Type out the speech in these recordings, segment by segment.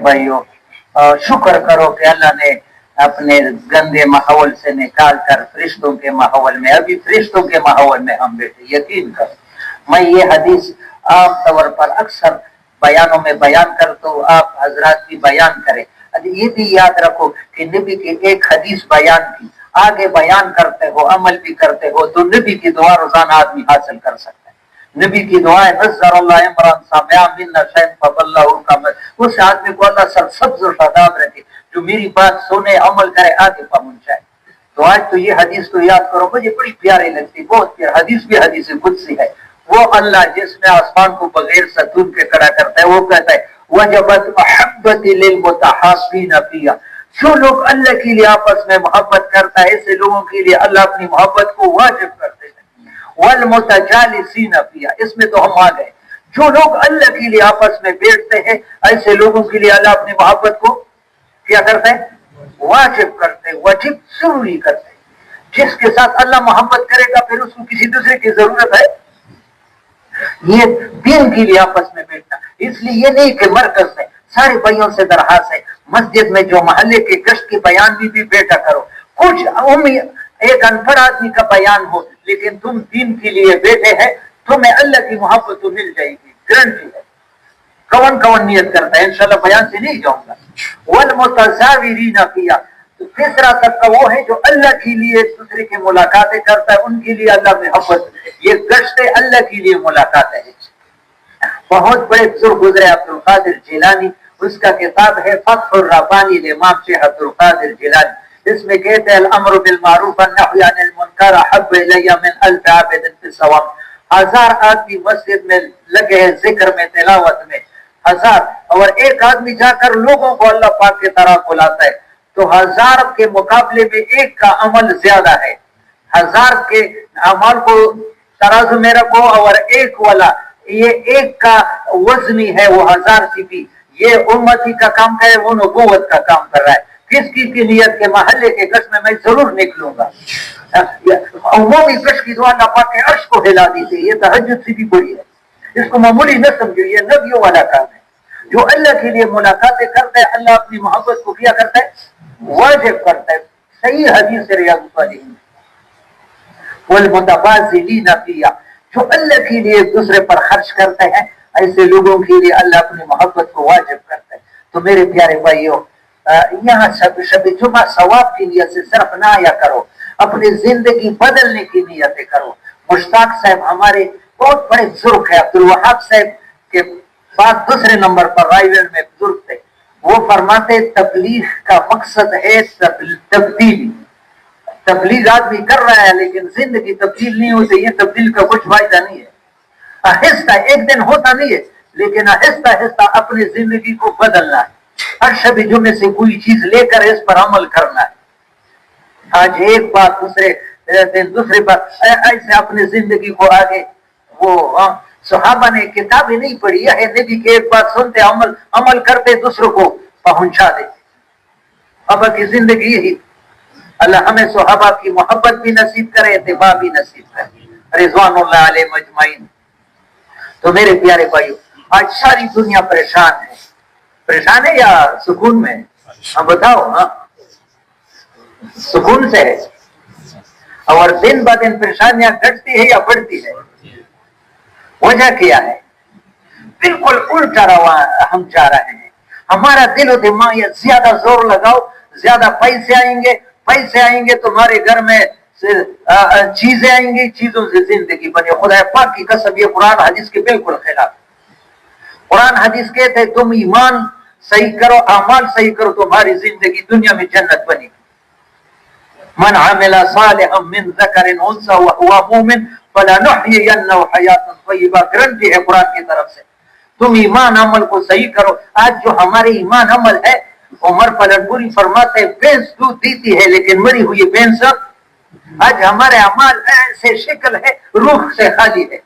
بھائیو شکر کرو کہ اللہ نے اپنے گندے ماحول سے نکال کر فرشتوں کے ماحول میں، ابھی فرشتوں کے ماحول میں ہم بیٹھے۔ یقین کرو میں یہ حدیث عام طور پر اکثر بیانوں میں بیان کرتا ہوں، آپ حضرات بھی بیان کریں۔ یہ بھی یاد رکھو کہ نبی کی ایک حدیث بیان کی آگے بیان کرتے ہو، عمل بھی کرتے ہو، تو نبی کی دعا روزانہ آدمی حاصل کر سکتا ہے۔ نبی کی دعائیں نظر اللہ عمران سامع من شین فضلہ القمر، اس آدمی کو اللہ سرسبز و شاداب رکھے جو میری بات سنے عمل کرے آگے پہنچ جائے۔ تو آج تو یہ حدیث کو یاد کرو، مجھے بڑی پیاری لگتی، بہت پیاری حدیث بھی حدیث قدسی ہے۔ وہ اللہ جس نے آسمان کو بغیر ستون کے کھڑا کرتا ہے، وہ کہتا ہے وجبت محبتی للمتحابین فیہا، جو لوگ اللہ کے لیے آپس میں محبت کرتا ہے ایسے لوگوں کے لیے اللہ اپنی محبت کو واجب کرتے ہیں۔ والمتجالسین فیہا، اس میں تو ہم آ گئے، جو لوگ اللہ کے لیے آپس میں بیٹھتے ہیں ایسے لوگوں کے لیے اللہ اپنی محبت کو کیا کرتا ہے؟ واجب کرتے، واجب ضروری کرتے۔ جس کے ساتھ اللہ محبت کرے گا پھر اس کو کسی دوسرے کی ضرورت ہے؟ یہ دین کے لیے آپس میں بیٹھنا، اس لیے یہ نہیں کہ مرکز میں سارے بھائیوں سے درخواست ہے مسجد میں جو محلے کے گشت کے بیان بھی بیٹھا کرو، کچھ ایک انپڑھ آدمی کا بیان ہو لیکن تم دین کے لیے بیٹھے ہیں، تمہیں اللہ کی محبت تو مل جائے گی، گارنٹی ہے۔ کون نیت کرتا ہے؟ انشاءاللہ بیان سے نہیں جاؤں گا۔ والمتزاورین فیہا، تیسرا طبقہ وہ ہے جو اللہ کے لیے ایک دوسرے کی ملاقاتیں کرتا ہے، ان کے لیے اللہ محبت، یہ گشت اللہ کے لیے ملاقاتیں ہے۔ بہت بڑے بزرگ گزرے عبد القادر جیلانی، اس کا کتاب ہے فتح الربانی امام شیخ عبد القادر جیلانی، اس میں کہتے ہیں الامر بالمعروف والنہی عن المنکر احب الی من الف عابد فی الصواب۔ 1000 آدمی مسجد میں لگے ہیں ذکر میں، تلاوت میں، 1000، اور ایک آدمی جا کر لوگوں کو اللہ پاک کی طرح بلاتا ہے، تو 1000 کے مقابلے میں ایک کا عمل زیادہ ہے۔ 1000 کے عمل کو ترازو میں رکھو اور ایک والا، یہ ایک کا وزنی ہے وہ 1000 کی بھی، یہ امتی کا کام ہے، وہ نبوت کا کام کر رہا ہے۔ کس کی نیت کے محلے کے گشت میں ضرور نکلوں گا۔ عمومی گشت کی دعا اللہ پاک کے عرش کو ہلا دیتے، یہ تہجد سے بھی بڑی ہے، اس کو معمولی نہ سمجھو، یہ نبیوں والا کام ہے۔ جو اللہ کے لیے ملاقاتیں کرتا ہے اللہ اپنی محبت کو کیا کرتا ہے؟ واجب کرتا ہے۔ صحیح حدیث ریاض الصالحین۔ والمتبازلین فیہا، جو اللہ کے لیے ایک دوسرے پر خرچ کرتے ہیں ایسے لوگوں کے لیے اللہ اپنی محبت کو واجب کرتا ہے۔ تو میرے پیارے بھائیوں، یہاں شب جمعہ ثواب کی نیت سے صرف نہ آیا کرو، اپنی زندگی بدلنے کی نیتیں کرو۔ مشتاق صاحب ہمارے بہت بڑے بزرگ ہیں، عبد الوہاب صاحب کے بعد دوسرے نمبر پر رائے گنج میں بزرگ تھے، وہ فرماتے تبلیغ کا مقصد ہے تبدیلی۔ تبلیغ آدمی کر رہا ہے لیکن زندگی تبدیل نہیں ہوتی، یہ تبدیل کا کچھ فائدہ نہیں ہے۔ آہستہ ایک دن ہوتا نہیں ہے لیکن آہستہ آہستہ اپنی زندگی کو بدلنا ہے، ہر شب جمعے سے کوئی چیز لے کر اس پر عمل کرنا ہے۔ آج ایک بات دوسرے دن دوسرے بات، ایسے اپنی زندگی کو آگے۔ وہ صحابہ نے کتابیں نہیں پڑھی ہے، نبی کی ایک بات سنتے عمل کرتے دوسروں کو پہنچا دیتے۔ اب کی زندگی یہی، اللہ ہمیں صحابہ کی محبت بھی نصیب کرے، اتباع بھی نصیب کرے، رضوان اللہ علیہ مجمعین۔ تو میرے پیارے بھائیو، آج ساری دنیا پریشان ہے، پریشان ہے یا سکون میں؟ ہم بتاؤ، ہاں سکون سے ہے، اور دن بہ دن پریشانیاں گھٹتی ہے یا بڑھتی ہے؟ وجہ کیا ہے؟ بالکل الٹا روا ہم جا رہے ہیں۔ ہمارا دل و دماغ زیادہ زور لگاؤ، زیادہ پیسے آئیں گے تمہارے گھر میں، چیزیں آئیں گی، چیزوں سے زندگی بنے۔ خدا پاک کی قسم یہ قرآن حدیث کے بالکل خلاف۔ قرآن حدیث کہتے ہیں تم ایمان صحیح کرو، اعمال صحیح کرو، تمہاری زندگی دنیا میں جنت بنے گی۔ من عمل صالحا من ذکر انثى وهو مؤمن فلنحيينه حیاتا طیبہ، گارنٹی ہے قرآن کی طرف سے۔ تم ایمان عمل کو صحیح کرو۔ آج جو ہمارے ایمان عمل ہے، عمر پلنپوری فرماتے ہیں بھینس دودھ دیتی ہے لیکن مری ہوئی بھینس، آج ہمارے اعمال ایسے شکل ہے روح سے خالی ہے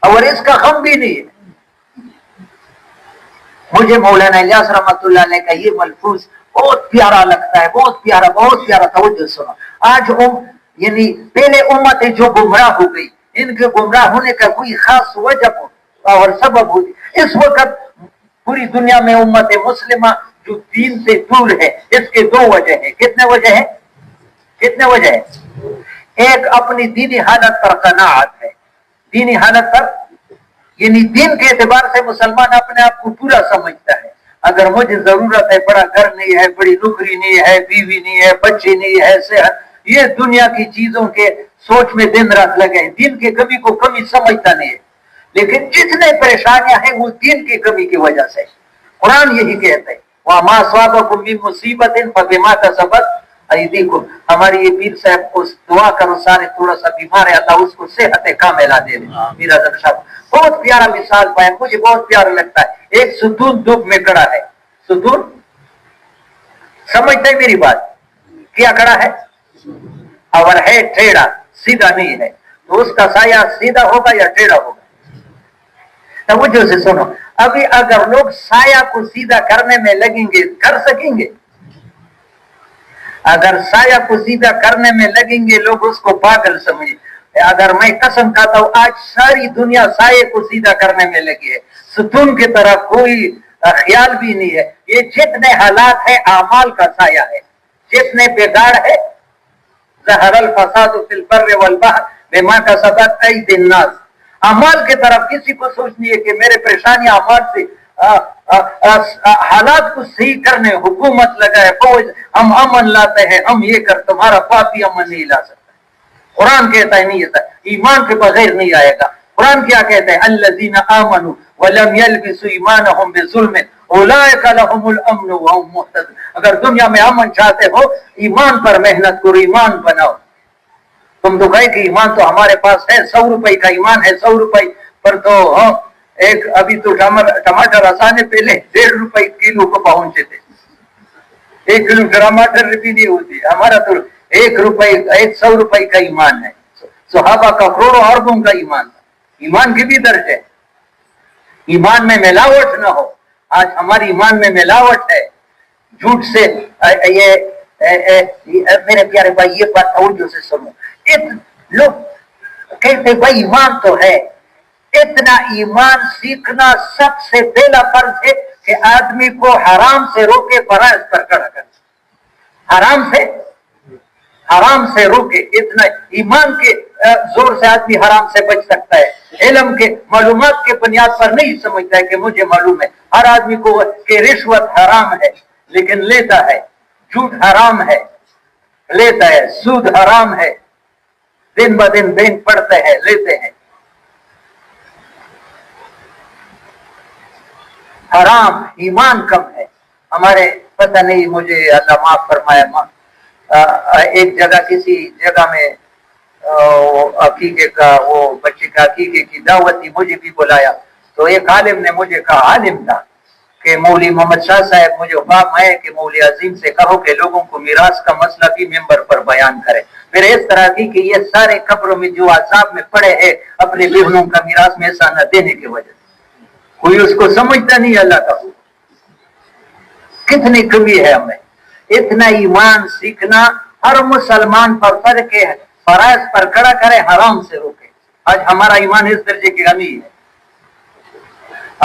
اور اس کا غم بھی نہیں ہے۔ مجھے مولانا الیاس رحمۃ اللہ علیہ کا یہ ملفوظ بہت پیارا لگتا ہے، بہت پیارا، توجہ سنو۔ آج یعنی پہلے امت جو گمراہ ہو گئی، ان کے گمراہ ہونے کا کوئی خاص وجہ اور سبب ہوتی، اس وقت پوری دنیا میں امت مسلمہ جو دین سے دور ہے، اس کے دو وجہ ہیں۔ کتنے وجہ ہیں؟ کتنے وجہ ہیں؟ ایک اپنی دینی حالت پر قناعت ہے، دینی حالت پر، یعنی دین کے اعتبار سے مسلمان اپنے آپ کو پورا سمجھتا ہے۔ اگر مجھے ضرورت ہے، بڑا گھر نہیں ہے، بڑی نوکری نہیں ہے، بیوی نہیں ہے، بچے نہیں ہے، صحت، یہ دنیا کی چیزوں کے سوچ میں دن رات لگے، دین کی کمی کو کمی سمجھتا نہیں ہے۔ لیکن جتنے پریشانیاں ہیں وہ دین کی کمی کی وجہ سے۔ قرآن یہی کہتا ہے وَمَا أَصَابَكُم مِّن مُّصِيبَةٍ فَبِمَا كَسَبَتْ أَيْدِيكُم۔ ہماری یہ پیر صاحب کو دعا کرو، سارے تھوڑا سا بیمار ہے، اللہ اس کو صحت کاملہ دے دے۔ میرا صاحب بہت پیارا مثال پایا، مجھے بہت پیارا لگتا ہے۔ ایک ستون دھوپ میں کھڑا ہے، ستون سمجھتے میری بات، کیا کھڑا ہے؟ اور ہے ٹیڑھا، سیدھا نہیں ہے، تو اس کا سایہ سیدھا ہوگا یا ٹیڑھا ہوگا؟ توجہ سے سنو، ابھی اگر لوگ سایہ کو سیدھا کرنے میں لگیں گے، کر سکیں گے؟ اگر سایہ کو سیدھا کرنے میں لگیں گے لوگ اس کو پاگل سمجھیں۔ اگر میں قسم کھاتا ہوں آج ساری دنیا سایہ کو سیدھا کرنے میں لگی ہے، ستون کی طرح کوئی خیال بھی نہیں ہے۔ یہ جتنے حالات ہے اعمال کا سایہ ہے، جتنے بگاڑ ہے، ظہر الفساد فی البر والبحر بما کسبت ایدی الناس، اعمال کی طرف کسی کو سوچ نہیں ہے کہ میرے پریشانی اعمال سے، حالات کو صحیح کرنے حکومت لگائے، فوج، ہم امن لاتے ہیں، ہم یہ کر، تمہارا پاپی امن نہیں لا سکتا۔ قرآن کہتا ہے نہیں ہوتا، ایمان کے بغیر نہیں آئے گا۔ قرآن کیا کہتا ہے؟ الذین آمنوا ولم یلبسوا ایمانہم بظلم اولئک لہم الامن وہم مہتدون۔ اگر دنیا میں امن چاہتے ہو ایمان پر محنت کرو، ایمان بناؤ۔ تم تو کہے کہ ایمان تو ہمارے پاس ہے، 100 روپے کا ایمان ہے، 100 روپے پر تو ایک ابھی تو ٹماٹر آسانے پہلے 1.5 روپے کلو کو پہنچے تھے، 1 کلو ٹماٹر بھی نہیں ہوتی، ہمارا تو 100 روپے کا ایمان ہے۔ صحابہ کا کروڑوں اربوں کا ایمان تھا۔ ایمان کی بھی درجہ ہے، ایمان میں ملاوٹ نہ ہو۔ آج ہماری ایمان میں ملاوٹ ہے، جھوٹ سے۔ میرے پیارے بھائی یہ بات توجہ سے سنو، لوگ کہتے بھائی ایمان تو ہے، اتنا ایمان سیکھنا سب سے پہلا فرض ہے کہ آدمی کو حرام سے روکے، فرائض پر کھڑا کرے، حرام سے روکے۔ اتنا ایمان کے زور سے آدمی حرام سے بچ سکتا ہے۔ علم کے معلومات کے بنیاد پر نہیں سمجھتا ہے کہ مجھے معلوم ہے۔ ہر آدمی کو کہ رشوت حرام ہے لیکن لیتا ہے، جھوٹ حرام ہے لیتا ہے، سود حرام ہے، دن بہ دن بینک پڑتے ہیں لیتے ہیں، حرام۔ ایمان کم ہے ہمارے، پتہ نہیں، مجھے اللہ معاف فرمایا، ایک جگہ کسی جگہ میں عقیقے کا، وہ بچے کا عقیقے کی دعوت تھی، مجھے بھی بلایا، تو ایک عالم نے مجھے کہا، عالم تھا، کہ مولوی محمد شاہ صاحب مجھے خواب ہے کہ مولوی عظیم سے کہو کہ لوگوں کو میراث کا مسئلہ بھی ممبر پر بیان کرے۔ پھر اس طرح کی کہ یہ سارے قبروں میں جو عذاب میں پڑے ہیں اپنے بہنوں کا میراث میں ایسا نہ دینے کی وجہ سے، کوئی اس کو سمجھتا نہیں اللہ کا حکم۔ کتنی کمی ہے ہمیں۔ اتنا ایمان سیکھنا ہر مسلمان پر فرض ہے، فرائض پر کھڑا کرے، حرام سے روکے۔ آج ہمارا ایمان اس درجے کی کمی ہے۔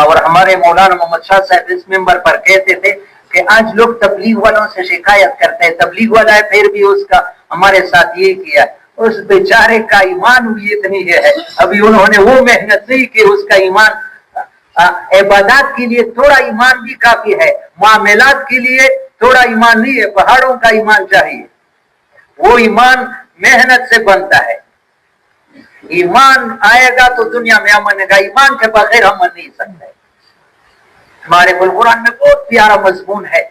اور ہمارے مولانا محمد شاہ صاحب اس ممبر پر کہتے تھے کہ آج لوگ تبلیغ والوں سے شکایت کرتے ہیں، تبلیغ والا ہے پھر بھی اس کا ہمارے ساتھ یہ کیا، اس بیچارے کا ایمان بھی اتنی ہے، ابھی انہوں نے وہ محنت نہیں کی، اس کا ایمان، عبادات کے لیے تھوڑا ایمان بھی کافی ہے، معاملات کے لیے تھوڑا ایمان نہیں ہے، پہاڑوں کا ایمان چاہیے۔ وہ ایمان محنت سے بنتا ہے۔ ایمان آئے گا تو دنیا میں امن ہے گا، ایمان کے بغیر امن نہیں سکتا ہے۔ ہمارے قرآن میں بہت پیارا مضمون ہے،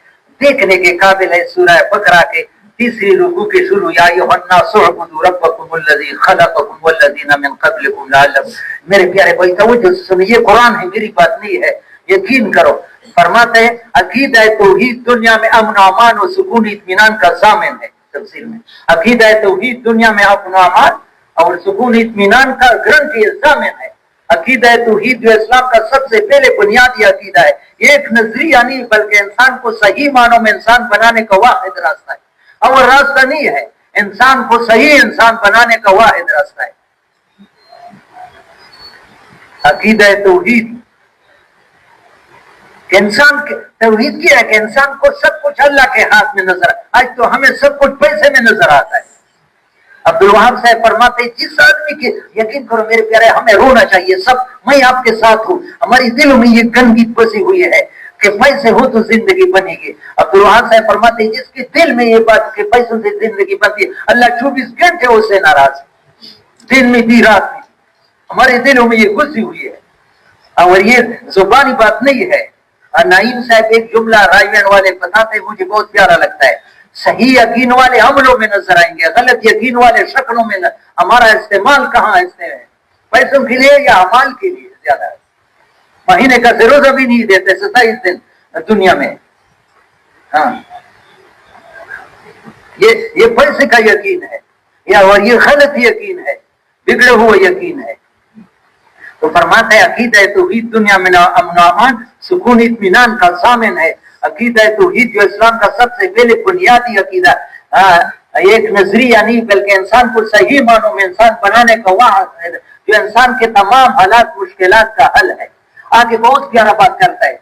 دیکھنے کے قابل ہے۔ سورہ بقرہ کے 3 رکوع کے شروع، یا ایھا الناس اعبدوا ربکم الذی خلقکم والذین من قبلکم لعلکم۔ میرے پیارے بھائی توجہ سے سنیں، یہ قرآن ہے، میری بات نہیں ہے، یقین کرو۔ فرماتے ہیں عقیدہ توحید دنیا میں امن و امان و سکون اطمینان کا ضامن ہے۔ تفسیر میں عقیدہ توحید دنیا میں امن و امان اور سکون اطمینان کا گارنٹی ضامن ہے۔ عقیدہ توحید جو اسلام کا سب سے پہلے بنیادی عقیدہ ہے، یہ ایک نظریہ نہیں بلکہ انسان کو صحیح معنوں میں انسان بنانے کا واحد راستہ ہے، اور راستہ نہیں ہے، انسان کو صحیح انسان بنانے کا واحد راستہ ہے۔ عقیدہ توحید کہ انسان کے توحید کیا ہے کہ انسان کو سب کچھ اللہ کے ہاتھ میں نظر آج تو ہمیں سب کچھ پیسے میں نظر آتا ہے. عبدالوہاب صاحب فرماتے جس آدمی کے یقین کرو میرے پیارے ہمیں رونا چاہیے سب, میں آپ کے ساتھ ہوں, ہماری دلوں میں یہ گندگی پسی ہوئی ہے کہ پیسے ہو تو زندگی بنے گی. عبدالوہاب صاحب فرماتے جس کے دل میں یہ بات کہ پیسوں سے زندگی بنتی ہے اللہ 24 گھنٹے اس سے ناراض ہے, دن میں بھی رات میں. ہمارے دلوں میں یہ گھسی ہوئی ہے اور یہ زبانی بات نہیں ہے. نعیم صاحب ایک جملہ رائے بین والے بتاتے مجھے بہت پیارا لگتا ہے, صحیح یقین والے عملوں میں نظر آئیں گے, غلط یقین والے شکلوں میں ہمارا استعمال کہاں ہے پیسوں کے لیے یا اعمال کے لیے زیادہ ہے. مہینے کا روزہ بھی نہیں دیتے 27 دن دنیا میں. ہاں یہ پیسے کا یقین ہے یا یہ غلط یقین ہے, بگڑے ہوئے یقین ہے. تو فرماتا ہے عقیدہ توحید دنیا میں امن و امان سکون اطمینان کا ضامن ہے. عقیدہ توحید جو اسلام کا سب سے پہلے بنیادی عقیدہ ایک نظریہ نہیں بلکہ انسان کو صحیح معنوں میں انسان بنانے کا واحد ہے جو انسان کے تمام حالات مشکلات کا حل ہے. آگے بہت پیارا بات کرتا ہے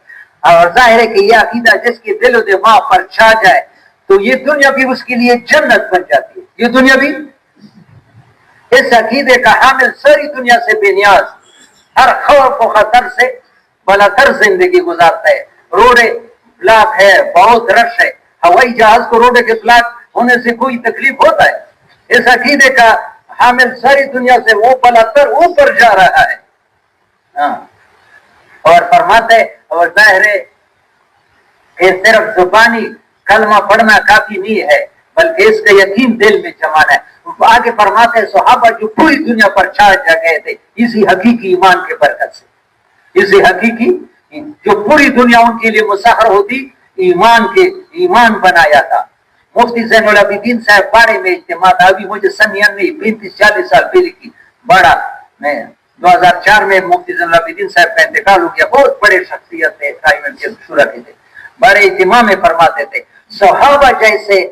اور ظاہر ہے کہ یہ عقیدہ جس کے دل و دماغ پر چھا جائے تو یہ دنیا بھی اس کے لیے جنت بن جاتی ہے. یہ دنیا بھی اس عقیدے کا حامل ساری دنیا سے بے نیاز, ہر خوف و خطر سے بلا کر زندگی گزارتا ہے. روڈے بلاک ہے, بہت رش ہے, ہوائی جہاز کو روڈے کے بلاک ہونے سے کوئی تکلیف ہوتا ہے. اس عقیدے کا حامل ساری دنیا سے وہ بلا کر اوپر جا رہا ہے. اور فرماتے اور ظاہر ہے کہ صرف زبانی کلمہ پڑھنا کافی نہیں ہے بلکہ اس کا یقین دل میں جمانا ہے. آگے فرماتے ہیں صحابہ جو پوری دنیا پر چھا گئے تھے اسی حقیقی ایمان کے برکت سے, اسی حقیقی جو پوری دنیا ان کے لیے مسخر ہوتی ایمان بنایا تھا. مفتی زین العابدین صاحب بارے میں اجتماع تھا, ابھی مجھے سن 35-40 سال پہلے کی بڑا, میں 2004 میں مفتی زین العابدین صاحب کا انتقال ہو گیا. بہت بڑے شخصیت تھے, قائم کے شورا کے تھے. بڑے اجتماع میں فرماتے تھے صحابہ جیسے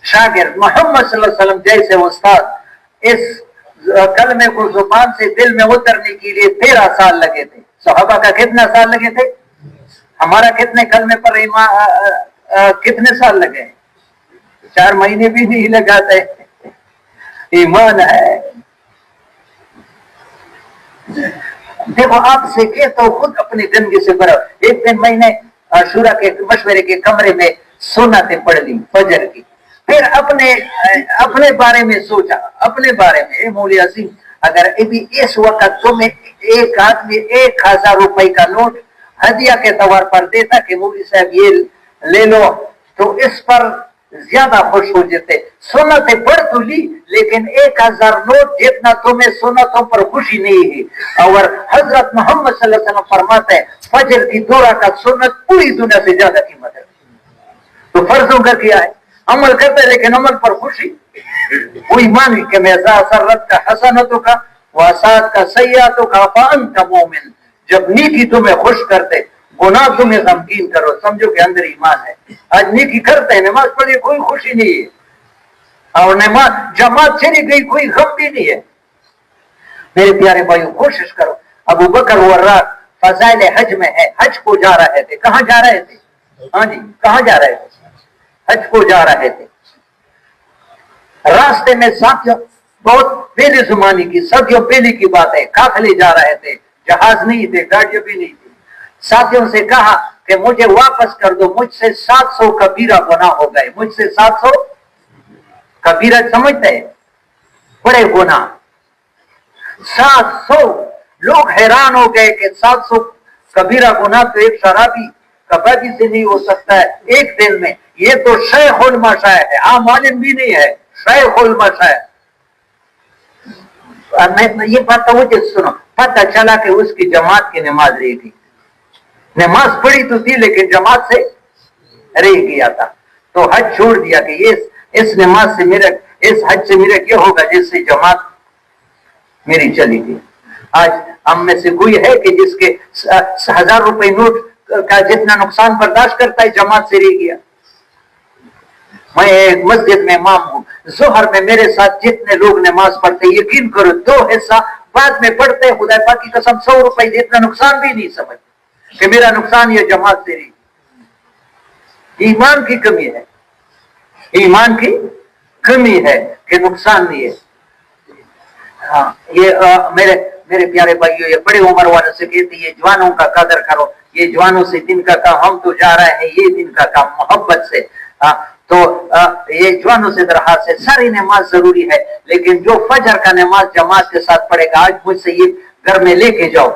شاگرد محمد صلی اللہ علیہ وسلم جیسے استاد اس کلمے کو زبان سے دل میں اترنے کے لیے 13 سال لگے تھے. صحابہ کا کتنا سال لگے تھے؟ ہمارا کتنے کلمے پر کتنے سال لگے؟ 4 مہینے بھی نہیں لگاتے. ایمان ہے. دیکھو آپ سے کہتا ہوں خود اپنی زندگی سے برو. ایک دن میں نے عاشورہ کے مشورے کے کمرے میں سنتیں پڑھ لی فجر کی, پھر اپنے بارے میں سوچا, اپنے بارے میں مولوی عظیم اگر ابھی اس وقت تمہیں ایک آدمی 1000 روپے کا نوٹ ہدیہ کے طور پر دیتا کہ مولوی صاحب یہ لے لو تو اس پر زیادہ خوش ہو جاتے. سنتیں پڑھ تو لی لیکن 1000 نوٹ جتنا تمہیں سنتوں پر خوشی نہیں ہے. اور حضرت محمد صلی اللہ علیہ وسلم فرماتے ہیں فجر کی 2 رکعت سنت پوری دنیا سے زیادہ قیمت ہے. تو فرضوں کا کیا ہے, عمل کرتا ہے لیکن عمل پر خوشی. وہی مانی کہ میں سرت کا حسنتوں کا واسات کا سیئاتوں کا فان کا مومن, جب نیکی تمہیں خوش کرتے گناہ تمہیں غمگین کرو سمجھو کہ اندر ایمان ہے. آج نیکی کرتے ہیں نماز پڑھی کوئی خوشی نہیں ہے اور نماز جماعت چلی گئی کوئی غم بھی نہیں ہے. میرے پیارے بھائیو کوشش کرو. ابو بکر ورات فضائل حج میں ہے, حج کو جا رہے تھے. کہاں جا رہے تھے؟ ہاں جی کہاں جا رہے تھے؟ حج کو جا رہے تھے. راستے میں ساتھیوں بہت پہلے زمانے کی صدیوں پہلے کی بات ہے, قافلے جا رہے تھے, جہاز نہیں تھے, گاڑیاں بھی نہیں تھی. ساتھیوں سے کہا کہ مجھے واپس کر دو, مجھ سے 700 کبیرہ گناہ ہو گئے. مجھ سے 700 کبیرہ سمجھتے ہیں بڑے گناہ. 700 لوگ حیران ہو گئے کہ 700 کبیرہ گناہ تو ایک شرابی کبابی سے نہیں ہو سکتا ہے ایک دن میں. یہ تو شیخ المشاہ ہے, عام عالم بھی نہیں ہے, شیخ المشاہ. یہ بات مجھے سنو, پتہ چلا کہ اس کی جماعت کی نماز رہ گئی. نماز پڑھی تو تھی لیکن جماعت سے رہ گیا تھا. تو حج چھوڑ دیا کہ اس نماز سے میرا, اس حج سے میرا کیا ہوگا جس سے جماعت میری چلی گئی. آج ہم میں سے کوئی ہے کہ جس کے 1000 روپے نوٹ کا جتنا نقصان برداشت کرتا ہے جماعت سے رہ گیا. میں ایک مسجد میں امام ہوں, ظہر میں میرے ساتھ جتنے لوگ نماز پڑھتے یقین کرو 2 حصہ بعد میں پڑھتے, خدا پاک کی قسم 100 روپے جتنا نقصان بھی نہیں سمجھتے. کہ میرا نقصان یہ جماعت سے نہیں. ایمان کی کمی ہے, ایمان کی کمی ہے کہ نقصان نہیں ہے. ہاں یہ میرے پیارے بھائیوں, یہ بڑے عمر والوں سے کہتے یہ جوانوں کا قدر کرو, یہ جوانوں سے دن کا کام, ہم تو جا رہے ہیں یہ دن کا کام محبت سے. تو یہ جوانوں سے درخواست ہے, ساری نماز ضروری ہے, لیکن جو فجر کا نماز جماعت کے ساتھ پڑھے گا, آج مجھ سے یہ گھر میں لے کے جاؤ,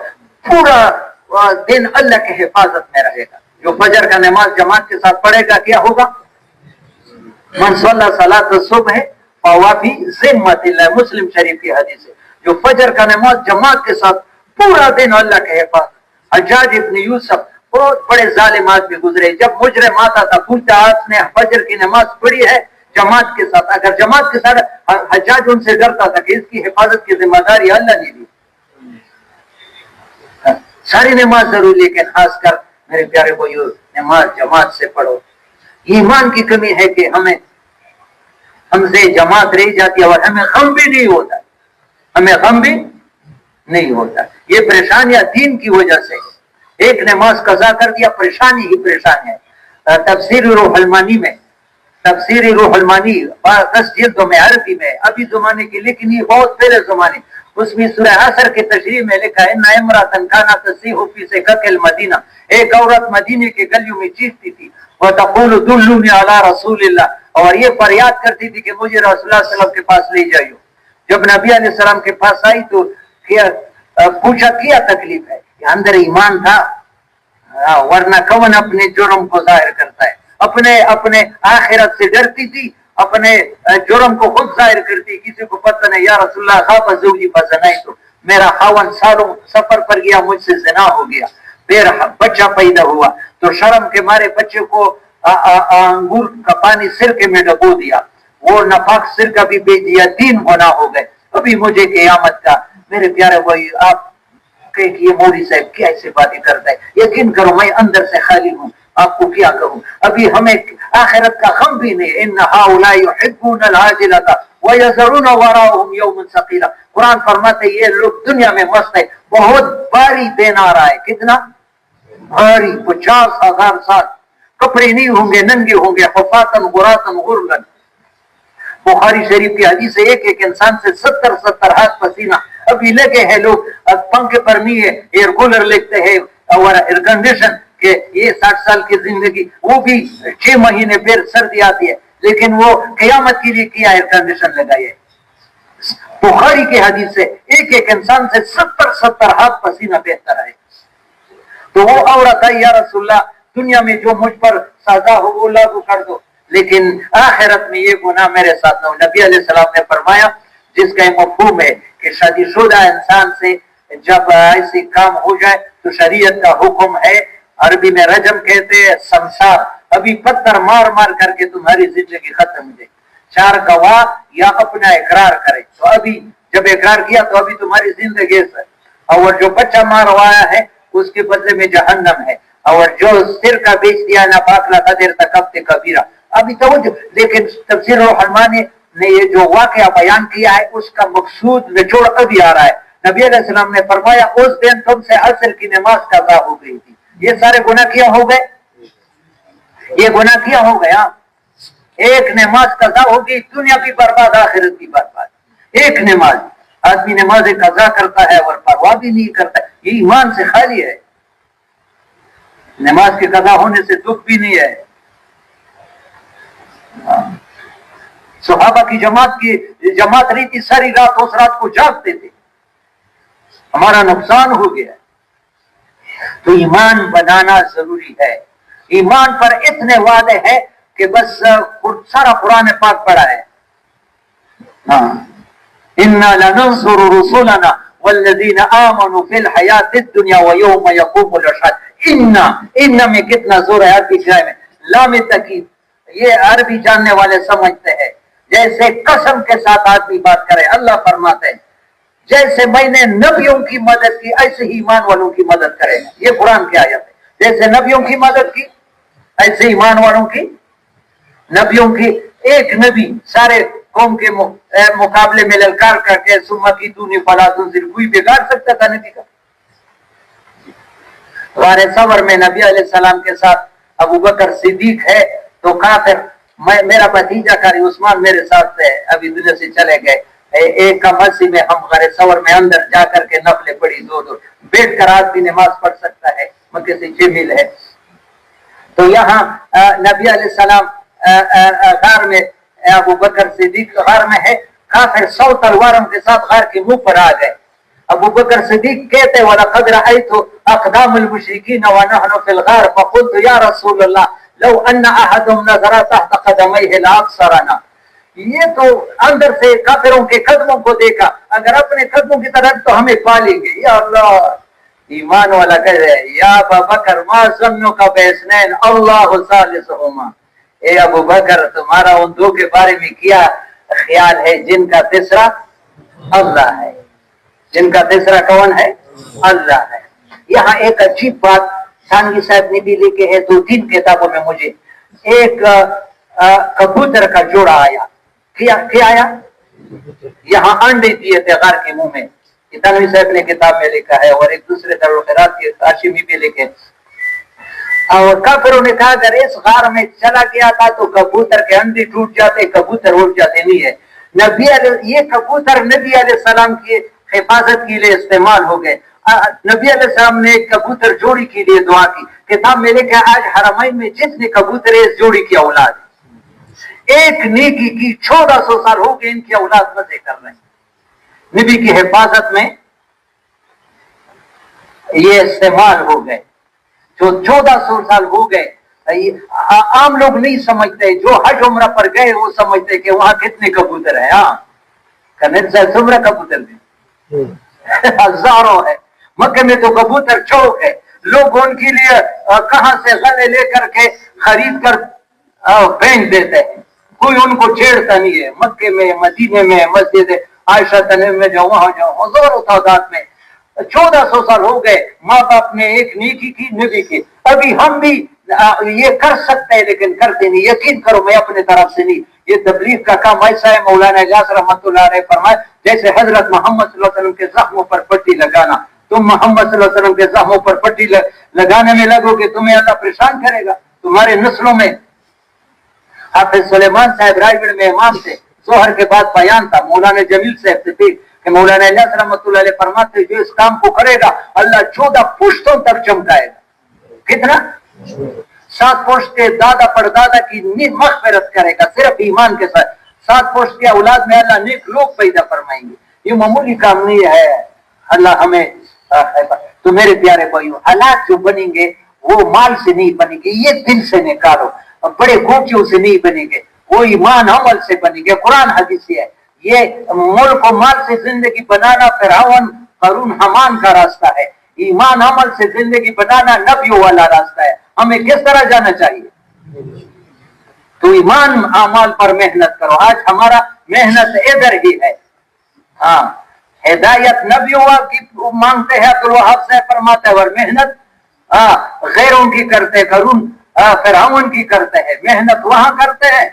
پورا دن اللہ کے حفاظت میں رہے گا. جو فجر کا نماز جماعت کے ساتھ پڑھے گا کیا ہوگا؟ من صلی صلاۃ الصبح فہو فی ذمۃ اللہ, مسلم شریف کی حدیث ہے. جو فجر کا نماز جماعت کے ساتھ پورا دن اللہ کے حفاظت. حجاج ابن یوسف بہت بڑے ظالم آدمی گزرے, جب مجرم آتا تھا پوچھتا آپ نے فجر کی نماز پڑھی ہے جماعت کے ساتھ؟ اگر جماعت کے ساتھ, حجاج ان سے ڈرتا تھا کہ اس کی حفاظت کی ذمہ داری اللہ نے دی. ساری نماز ضروری, لیکن خاص کر میرے پیارے بھائیو نماز جماعت سے پڑھو. ایمان کی کمی ہے کہ ہم سے جماعت رہ جاتی ہے اور ہمیں غم بھی نہیں ہوتا, ہمیں غم بھی نہیں ہوتا. یہ پریشانیاں دین کی وجہ سے. ایک نماز قضا کر دیا, پریشانی ہی پریشانی ہے. تفسیر روح المانی میں, تفسیر روح المانی 10 جلدوں میں عربی میں, ابھی زمانے کی, لیکن یہ بہت پہلے زمانے, اس میں سورہ عصر کی تشریح میں لکھا ہے ان امرأۃ کانت تسیح فی سکک المدینہ, ایک عورت مدینے کے گلیوں میں چیختی تھی, وتقول دلونی علی رسول اللہ, اور یہ فریاد کرتی تھی کہ مجھے رسول اللہ صلی اللہ علیہ وسلم کے پاس لے جائیو. جب نبی علیہ السلام کے پاس آئی تو پوچھا کیا تکلیف ہے؟ کہ اندر ایمان تھا, ورنہ کون اپنے جرم کو ظاہر کرتا ہے. اپنے آخرت سے ڈرتی تھی, اپنے جرم کو خود ظاہر کرتی. کسی کو پتہ نہیں, یا رسول اللہ خاف زوجی فزنیت, میرا خاوند سالوں سفر پر گیا, مجھ سے زنا ہو گیا, پھر بچہ پیدا ہوا تو شرم کے مارے بچے کو انگور کا پانی سرکے میں ڈبو دیا, وہ نفاق سرکہ بھی بیچ دیا, 3 گناہ ہو گئے. ابھی مجھے قیامت کا. میرے پیارے بھائی, آپ کہ یہ مولوی صاحب کیا ایسی باتیں کرتا ہے, یقین کرو میں اندر سے خالی ہوں, آپ کو کیا کہوں. ابھی ہمیں آخرت کا غم بھی نہیں. ان هؤلاء يحبون العاجلة ويذرون وراءهم يوما ثقيلا, قرآن فرماتے ہیں یہ لوگ دنیا میں مست ہے, بہت بھاری دین آ رہا ہے. کتنا بھاری؟ 50,000 سال کپڑے نہیں ہوں گے, ننگے ہوں گے, حفاظاً غراً غرلاً. بخاری شریف کی حدیث ہے, ایک انسان سے 70 ہاتھ پسینہ ابھی لگے ہیں. لوگ پنکھے پر نہیں ہے, ایئر کولر لگتے ہیں اور ایئر کنڈیشن, کہ یہ 60 سال کی زندگی, وہ بھی 6 مہینے پھر سردی آتی ہے, لیکن وہ قیامت کے لیے کیا ایئر کنڈیشن لگائی ہے. بخاری کی حدیث سے ایک انسان سے 70 ہاتھ پسینہ بہتر ہے. تو وہ عورت ہے, یا رسول اللہ دنیا میں جو مجھ پر سزا ہو وہ لاگو کر دو, لیکن آخرت میں یہ گناہ میرے ساتھ نہ ہو. نبی علیہ السلام نے فرمایا, جس کا مفہوم ہے کہ شادی شدہ انسان سے جب ایسی کام ہو جائے تو شریعت کا حکم ہے, عربی میں رجم کہتے ہیں, سمسار, ابھی پتھر مار مار کر کے تمہاری زندگی ختم ہو جائے. 4 گواہ یا اپنا اقرار کرے, تو ابھی جب اقرار کیا تو ابھی تمہاری زندگی سے, اور جو بچہ ماروایا ہے اس کے بدلے میں جہنم ہے, اور جو سر کا بیچ دیا ناپاک لقد ارتکبت کبیرہ. ابھی توجہ, لیکن تفسیر روح المانی نے یہ جو واقعہ بیان کیا ہے اس کا مقصود نچوڑ ابھی آ رہا ہے. نبی علیہ السلام نے فرمایا اس دن تم سے عصر کی نماز قضا ہو گئی تھی. یہ سارے گناہ کیا ہو گئے, یہ گناہ کیا ہو گیا. ایک نماز قضا ہوگی, دنیا بھی برباد آخرت بھی برباد. ایک نماز, آدمی نماز قضا کرتا ہے اور پرواہ بھی نہیں کرتا, یہ ایمان سے خالی ہے. نماز کے قضا ہونے سے دکھ بھی نہیں ہے. صحابہ کی جماعت رہی تھی, ساری رات اس رات کو جاگتے تھے. ہمارا نقصان ہو گیا. تو ایمان بنانا ضروری ہے. ایمان پر اتنے وعدے ہیں کہ بس سارا قرآن پاک پڑھا ہے. اِنَّا لَنَنْصُرُ رُسُلَنَا وَالَّذِينَ آمَنُوا فِي الْحَيَاةِ الدُّنْيَا وَيَوْمَ يَقُومُ الْأَشْهَادُ. ان میں کتنا زور ہے عربی جائے میں, لام تکید. یہ عربی جاننے والے سمجھتے ہیں جیسے قسم کے ساتھ آدمی بات کرے. اللہ فرماتے ہیں جیسے میں نے نبیوں کی مدد کی ایسے ہی ایمان والوں کی مدد کرے. یہ قرآن کی آیت ہے. جیسے نبیوں کی مدد کی ایسے ایمان والوں کی. نبیوں کی ایک نبی سارے قوم کے مقابلے میں للکار کر کے سمت کی دونی فلا تنظر, کوئی بگاڑ سکتا تھا نبی کا؟ غار ثور میں نبی علیہ السلام کے ساتھ ابو بکر صدیق ہے تو کافر میرا بھتیجا قاری عثمان میرے ساتھ ہے، ابھی دنیا سے چلے گئے، ایک کا مسجد میں ہم غار ثور میں اندر جا کر کے نفلیں پڑھی، دو بیٹھ کر آدمی نماز پڑھ سکتا ہے، مکے سے 6 میل ہے۔ تو یہاں نبی علیہ السلام غار میں، ابو بکر صدیق غار میں ہے، کافر 100 تلواروں کے ساتھ غار کے منہ پر آ گئے۔ ابو بکر صدیق کہتے وَلَقَدْ رَأَيْتُ أَقْدَامَ الْمُشْرِكِينَ وَنَحْنُ فِي الْغَارِ فَقُلْتُ يَا رَسُولَ اللَّهِ لَوْ أَنَّ أَحَدَهُمْ نَظَرَ تَحْتَ قَدَمَيْهِ لَأَبْصَرَنَا۔ یہ تو اندر سے کافروں کے قدموں کو دیکھا، اگر اپنے قدموں کی طرف تو ہمیں پا لیں گے۔ یا اللہ، ایمان والا کہہ رہے یا ابا بکر ما ظنک باثنین اللہ ثالثہما، اے ابو بکر تمہارا ان دو کے بارے میں کیا خیال ہے جن کا تیسرا اللہ ہے، جن کا تیسرا کون ہے؟ اللہ ہے۔ یہاں ایک عجیب بات ثانوی صاحب نے بھی لکھے ہے 2-3 کتابوں میں، مجھے ایک کبوتر کا جوڑا آیا، کیا آیا؟ یہاں انڈے دیے تھے غار کے منہ میں، ثانوی صاحب نے کتاب میں لکھا ہے، اور ایک دوسرے دارالخیرات کے ہاشمی بھی لکھے، اور کافروں نے کہا اگر اس غار میں چلا گیا تھا تو کبوتر کے انڈے ٹوٹ جاتے، کبوتر اڑ جاتے، نہیں ہے۔ یہ کبوتر نبی علیہ السلام کی حفاظت کے لیے استعمال ہو گئے۔ نبی علیہ السلام نے ایک کبوتر جوڑی کے لیے دعا کی، کتاب میں لکھا آج حرمین میں جتنے کبوتر ہے اس جوڑی کی اولاد ایک نیکی کی 1400 سال ہو گئے، ان کی اولاد مزے کر رہے ہیں، نبی کی حفاظت میں یہ استعمال ہو گئے، جو 1400 سال ہو گئے۔ عام لوگ نہیں سمجھتے، جو حج عمرہ پر گئے وہ سمجھتے کہ وہاں کتنے کبوتر ہیں۔ ہاں کنیڈا سے عمرہ کبوتر بھی ہزاروں ہے، مکہ میں تو کبوتر چوک ہے، لوگ ان کے لیے کہاں سے غلے لے کر کے خرید کر پھینک دیتے ہیں، کوئی ان کو چھیڑتا نہیں ہے۔ مکے میں، مدینے میں، مسجد عائشہ تنعیم میں جو وہاں جو ہزاروں تعداد میں 1400 سال ہو گئے، ماں باپ نے ایک نیکی کی، نبی کی۔ ابھی ہم بھی یہ کر سکتے ہیں لیکن کرتے نہیں، یقین کرو میں اپنے طرف سے نہیں۔ یہ تبلیغ کا کام ایسا ہے، مولانا الیاس رحمۃ اللہ علیہ فرمائے جیسے حضرت محمد صلی اللہ علیہ وسلم کے زخموں پر پٹی لگانا، تم محمد صلی اللہ علیہ وسلم کے زخموں پر پٹی لگانے میں لگو گے تمہیں اللہ پریشان کرے گا۔ تمہارے نسلوں میں حافظ سلیمان صاحب رائے گڑھ میں امام تھے، ظہر کے بعد بیان تھا، مولانا جمیل صاحب سے تھی کہ مولانا الیاس رحمۃ اللہ علیہ فرماتے جو اس کام کو کرے گا اللہ 14 پشتوں تک چمکائے گا۔ کتنا؟ 7 پشت کے دادا پردادا کی مغفرت کرے گا صرف ایمان کے ساتھ، 7 پشت کے اولاد میں اللہ نیک لوگ پیدا فرمائیں گے۔ یہ معمولی کام نہیں ہے، اللہ ہمیں۔ تو میرے پیارے بھائیو، حالات جو بنیں گے وہ مال سے نہیں بنیں گے، یہ دل سے نکالو، بڑے گوکیوں سے نہیں بنیں گے، وہ ایمان عمل سے بنیں گے۔ قرآن حدیث ہے، یہ ملک و مال سے زندگی بنانا فرعون قارون حمان کا راستہ ہے، ایمان عمل سے زندگی بنانا نبیوں والا راستہ ہے۔ ہمیں کس طرح جانا چاہیے؟ تو ایمان اعمال پر محنت کرو۔ آج ہمارا محنت ادھر ہی ہے۔ ہاں، ہدایت نبیوں کی مانگتے ہیں، عبدالوہاب سے فرماتے ہیں، اور محنت غیروں کی کرتے، قارون فرعون کی کرتے ہیں، محنت وہاں کرتے ہیں۔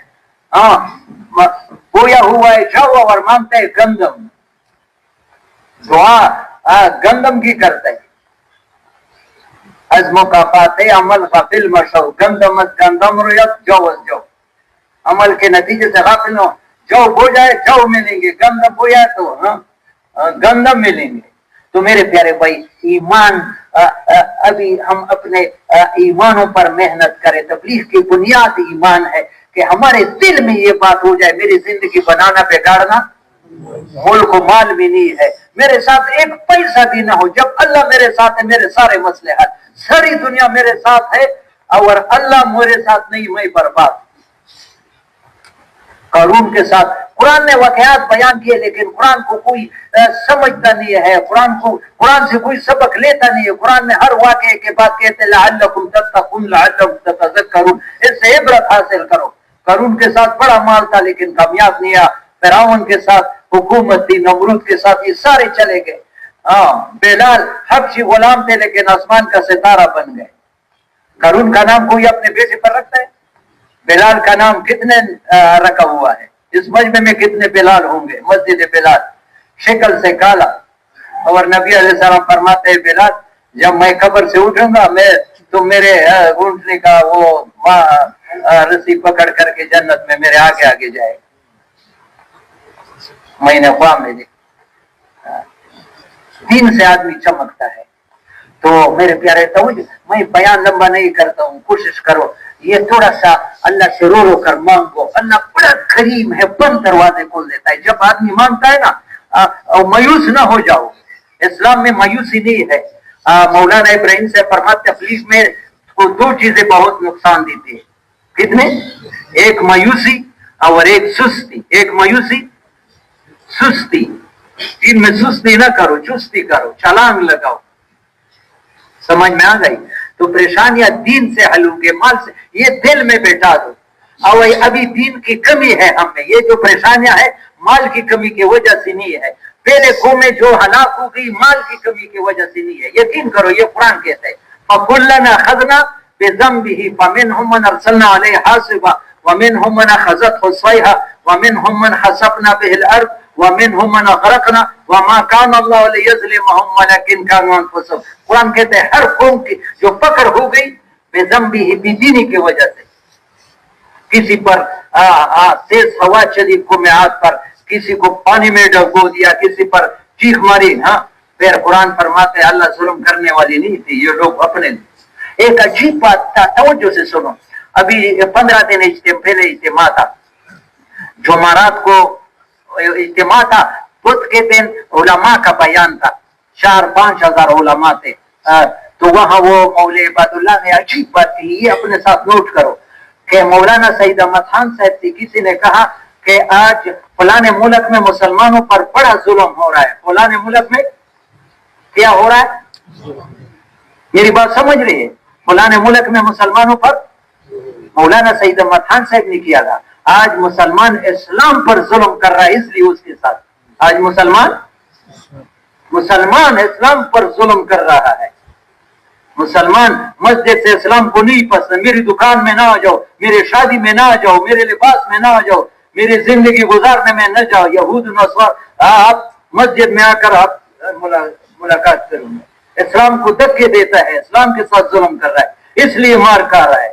بویا ہوا ہے جاؤ اور مانگتے ہیں گندم، دعا گندم کی کرتے ہیں۔ از مکافات عمل غافل مشو، گندم از گندم رویت جو از جو، عمل کے نتیجے سے غافل ہو، جو بو جائے جو ملیں گے، گندم بویا تو گندم ملیں گے۔ تو میرے پیارے بھائی، ایمان ابھی ہم اپنے ایمانوں پر محنت کریں۔ تبلیغ کی بنیاد ایمان ہے کہ ہمارے دل میں یہ بات ہو جائے میری زندگی بنانا بگاڑنا ملک و مال میں نہیں ہے، میرے ساتھ ایک پیسہ بھی نہ ہو، جب اللہ میرے ساتھ ہے میرے سارے مسئلے حل، ساری دنیا میرے ساتھ ہے اور اللہ میرے ساتھ نہیں میں برباد۔ قارون کے ساتھ قرآن نے واقعات بیان کیے لیکن قرآن کو کوئی سمجھتا نہیں ہے، قرآن سے کوئی سبق لیتا نہیں ہے۔ قرآن میں ہر واقعے کے بعد کہتے ہیں لعلکم تتقون لعلکم تتذکرون، اس سے عبرت حاصل کرو۔ قارون کے ساتھ بڑا مال تھا لیکن کامیاب نہیں آیا، فرعون کے ساتھ حکومت تھی، نمرود کے ساتھ، یہ سارے چلے گئے۔ بلال حبشی غلام تھے لیکن آسمان کا ستارہ بن گئے۔ قارون کا نام کوئی اپنے بیٹے پر رکھتا ہے؟ بلال کا نام کتنے رکھا ہوا ہے؟ اس مجمع میں کتنے بلال ہوں گے؟ مسجد بلال شکل سے کالا، اور نبی علیہ السلام فرماتے ہیں بلال جب میں قبر سے اٹھوں گا میں تو میرے اونٹنے کا وہ رسی پکڑ کر کے جنت میں میرے آگے آگے جائے گا. میں نے خواب میں دیکھا. دین سے آدمی چمکتا ہے. تو میرے پیارے توجہ میں بیان لمبا نہیں کرتا ہوں, کوشش کرو یہ تھوڑا سا اللہ سے رو رو کر مانگو. اللہ بڑا کریم ہے, بند دروازے کھول دیتا ہے. جب آدمی مانگتا ہے نا مایوس نہ ہو جاؤ. اسلام میں مایوسی نہیں ہے. مولانا ابراہیم سے فرماتے تفلیغ میں دو چیزیں بہت نقصان دیتی ہے. کتنے؟ ایک مایوسی اور ایک سستی. ایک مایوسی, سستی. دین میں سستی نہ کرو, چستی کرو, چھلانگ لگاؤ. سمجھ میں آ گئی؟ تو پریشانیاں دین سے حل ہوں گے, مال سے. یہ دل میں بیٹھا دو. اور ابھی دین کی کمی ہے ہم میں. یہ جو پریشانیاں ہیں مال کی کمی کی وجہ سے نہیں ہے. پہلے قومیں جو ہلاک ہو گئی مال کی کمی کی وجہ سے نہیں ہے. یقین کرو یہ قرآن کہتا ہے فَكُلَّنَا أَخَذْنَا بِذَنبِهِ فَمِنْهُم مَّنْ أَرْسَلْنَا عَلَيْهِ حَاصِبًا وَمِنْهُم مَّنْ أَخَذَتْهُ الصَّيْحَةُ وَمِنْهُم مَّنْ خَسَفْنَا بِهِ الْأَرْضَ وَمِنْهُم مَّنْ أَغْرَقْنَا وَمَا كَانَ اللَّهُ لِيَظْلِمَهُمْ وَلَكِنْ كَانُوا أَنفُسَهُم. قرآن کہتے ہیں ہر قوم کی جو پکڑ ہو گئی بِذَنبِهِ بدینی کی وجہ سے, کسی پر تیز ہوا چلی قومیات پر, کسی کو پانی میں ڈبو دیا, کسی پر چیخ ماری. ہاں پھر قرآن فرماتے اللہ ظلم کرنے والی نہیں تھی, یہ لوگ اپنے. ایک عجیب بات تھا, توجہ سے سنو. ابھی 15 دن پہلے اجتماع تھا, جمعرات کو اجتماع تھا. بدھ کے دن علماء کا بیان تھا, 4-5 ہزار علماء تھے. تو وہاں وہ مولوی عباد اللہ نے عجیب بات کی, یہ اپنے ساتھ نوٹ کرو کہ مولانا سعید احمد خان صاحب سے کسی نے کہا کہ آج فلانے ملک میں مسلمانوں پر بڑا ظلم ہو رہا ہے. فلانے ملک میں کیا ہو رہا ہے؟ میری بات سمجھ رہی ہے؟ فلانے ملک میں مسلمانوں پر مولانا سعید احمد خان صاحب نے کیا تھا. آج مسلمان اسلام پر ظلم کر رہا ہے, اس لیے اس کے ساتھ آج مسلمان اسلام پر ظلم کر رہا ہے. مسلمان مسجد سے اسلام کو نہیں پسند. میری دکان میں نہ آ جاؤ, میرے شادی میں نہ آ جاؤ, میرے لباس میں نہ آ جاؤ, میری زندگی گزارنے میں نہ جاؤ. یہود نصارا آپ مسجد میں آ کر آپ ملاقات کروں گا. اسلام کو دھکے دیتا ہے, اسلام کے ساتھ ظلم کر رہا ہے, اس لیے مار کھا رہا ہے.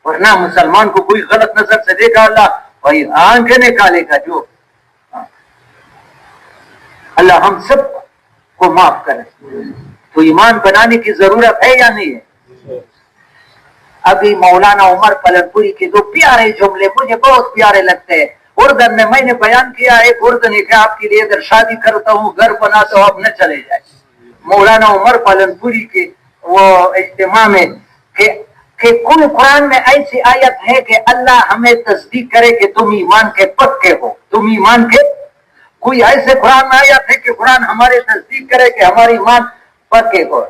ورنہ مسلمان کو کوئی غلط نظر سے دیکھا اللہ وہی آنکھیں نکالے گا. جو اللہ ہم سب کو معاف کرے. تو ایمان بنانے کی ضرورت ہے یا نہیں ہے؟ ابھی مولانا عمر پلن پوری کے دو پیارے جملے مجھے بہت پیارے لگتے ہیں. اردن میں نے بیان کیا, ایک اردن ہے کہ آپ کے لیے اگر شادی کرتا ہوں, گھر بناتا ہوں, آپ نہ چلے جائے. مولانا عمر پلن پوری کے وہ اجتماع میں کہ کوئی قرآن میں ایسی آیت ہے کہ اللہ ہمیں تصدیق کرے کہ تم ایمان کے پکے ہو. تم ایمان کے کوئی ایسے قرآن میں آیت ہے کہ قرآن ہمارے تصدیق کرے کہ ہمارے ایمان پکے ہو.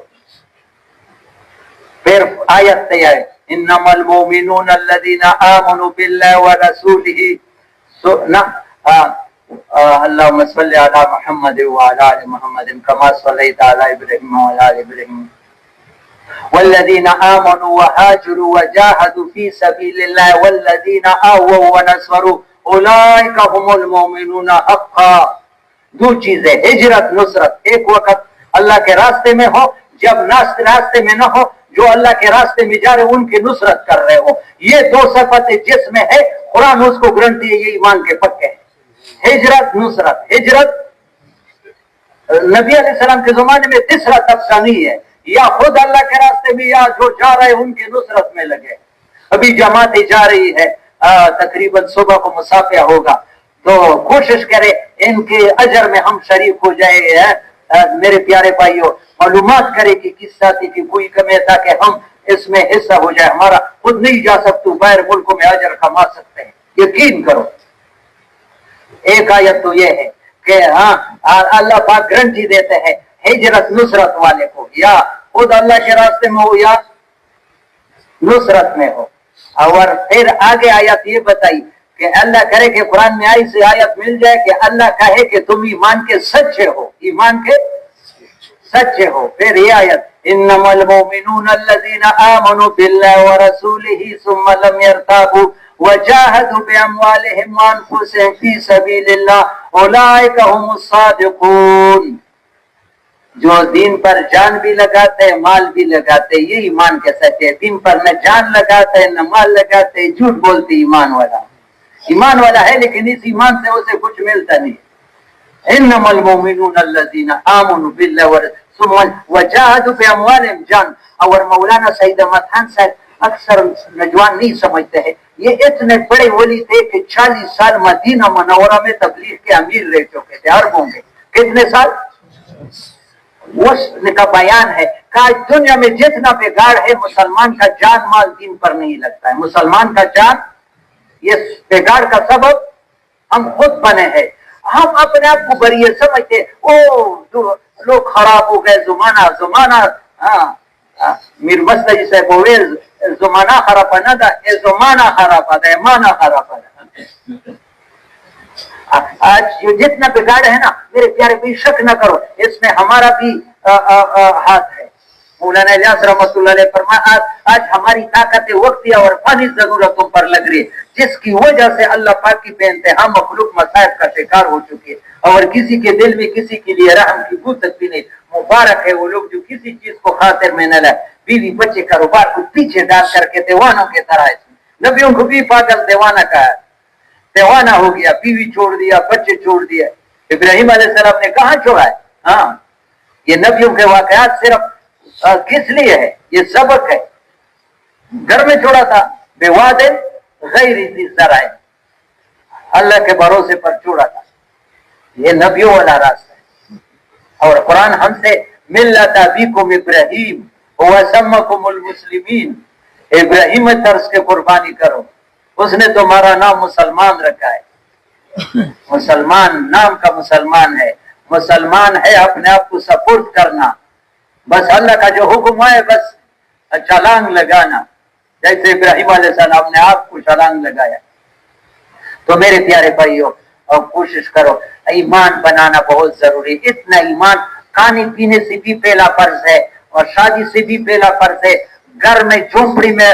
پھر آیت تیار انما المؤمنون الذين آمنوا بالله ورسوله اللهم صل على محمد وعلى ال محمد كما صليت على ابراهيم وعلى ال ابراهيم والذين آمنوا وهاجروا وجاهدوا في سبيل الله والذين آووا ونصروا اولئك هم المؤمنون حقا. دو چیزیں, ہجرت نصرت. ایک وقت اللہ کے راستے میں ہو, جب راستے میں نہ ہو, جو اللہ کے راستے میں جا رہے ان کی نصرت کر رہے ہو. یہ دو صفتیں جس میں ہے قرآن اس کو گارنٹی ہے, یہ ایمان کے پکے ہیں. ہجرت نصرت. ہجرت نبی علیہ السلام کے زمانے میں تیسرا طبقہ نہیں ہے, یا خود اللہ کے راستے میں یا جو جا رہے ان کی نصرت میں لگے. ابھی جماعتیں جا رہی ہے, تقریباً صبح کو مسافہ ہوگا, تو کوشش کرے ان کے اجر میں ہم شریک ہو جائے. میرے پیارے بھائیوں, معلومات کرے کہ کس ساتھی کی کوئی کمی ہے تاکہ ہم اس میں حصہ ہو جائے. ہمارا خود نہیں جا سکتے, باہر ملکوں میں اجر کما سکتے ہیں. یقین کرو. ایک آیت تو یہ ہے کہ ہاں اللہ پاک گارنٹی دیتے ہیں ہجرت نصرت والے کو, یا خود اللہ کے راستے میں ہو یا نصرت میں ہو. اور پھر آگے آیت یہ بتائی کہ اللہ کرے کہ قرآن میں ایسی آیت مل جائے کہ اللہ کہے کہ تم ایمان کے سچے ہو, ایمان کے سچے ہو. پھر یہ آیت انما المؤمنون الذين آمنوا بالله ورسوله ثم لم يرتابوا وجاهدوا باموالهم وانفسهم في سبيل الله اولئك هم الصادقون. جو دین پر جان بھی لگاتے ہیں مال بھی لگاتے، یہ ایمان کے سچے. دین پر نہ جان لگاتے نہ مال لگاتے، جھوٹ بولتے ایمان والا. ایمان والا ہے لیکن اس ایمان سے اسے کچھ ملتا نہیں. انما المؤمنون الذين آمنوا بالله وجاهدوا باموالهم جان. اور مولانا سعید احمد خان صاحب اکثر نوجوان نہیں سمجھتے ہیں، یہ اتنے بڑے ولی تھے کہ 40 سال مدینہ منورہ میں تبلیغ کے امیر رہ چکے تھے، عربوں میں. کتنے سال؟ اس کا بیان ہے کہ دنیا میں جتنا بگاڑ ہے مسلمان کا جان مال دین پر نہیں لگتا ہے. مسلمان کا جان، یہ بگاڑ کا سبب ہم خود بنے ہیں. ہم اپنے آپ کو بری سمجھتے، لوگ خراب ہو گئے، زمانہ میر مسجد صاحب ہوئے زمانہ خراب نہ تھا، زمانہ خراب ہے، مانا خراب ہے. آج جتنا بگاڑ ہے نا میرے پیارے بھی شک نہ کرو، اس میں ہمارا بھی ہاتھ ہے. مولانا الیاس رحمۃ اللہ علیہ فرمایا آج ہماری طاقت وقتی اور فانی ضرورتوں پر لگ رہی ہے، جس کی وجہ سے اللہ پاک کی بے انتہا مخلوق مصائب کا شکار ہو چکی ہے، اور کسی کے دل میں کسی کے لیے رحم کی بو تک بھی نہیں. مبارک ہے وہ لوگ جو کسی چیز کو خاطر میں نہ لائے، بیوی بچے کاروبار کو پیچھے ڈال کر کے دیوانوں کی طرح. نبیوں کو بھی پاگل دیوانہ کہا، دیوانہ ہو گیا، بیوی چھوڑ دیا، بچے چھوڑ دیا. ابراہیم علیہ السلام نے کہاں چھوڑا ہے؟ ہاں، یہ نبیوں کے واقعات صرف کس لیے ہے؟ یہ سبق ہے. گھر میں چھوڑا تھا، بے واد غیر ذی زرع، اللہ کے بھروسے پر چھوڑا تھا. یہ نبیوں والا راستہ ہے. اور قرآن ہم سے ملت ابیکم ابراہیم وسمکم المسلمین، ابراہیم طرز کے قربانی کرو، اس نے تمہارا نام مسلمان رکھا ہے. مسلمان نام کا مسلمان ہے. مسلمان ہے اپنے آپ کو سپورٹ کرنا، بس اللہ کا جو حکم ہے بس چھلانگ لگانا، جیسے ابراہیم علیہ السلام نے آپ کو چھلانگ لگایا. تو میرے پیارے بھائیوں، اور کوشش کرو، ایمان بنانا بہت ضروری. اتنا ایمان کھانے پینے سے بھی پہلا فرض ہے اور شادی سے بھی پہلا فرض ہے. گھر میں جھونپڑی میں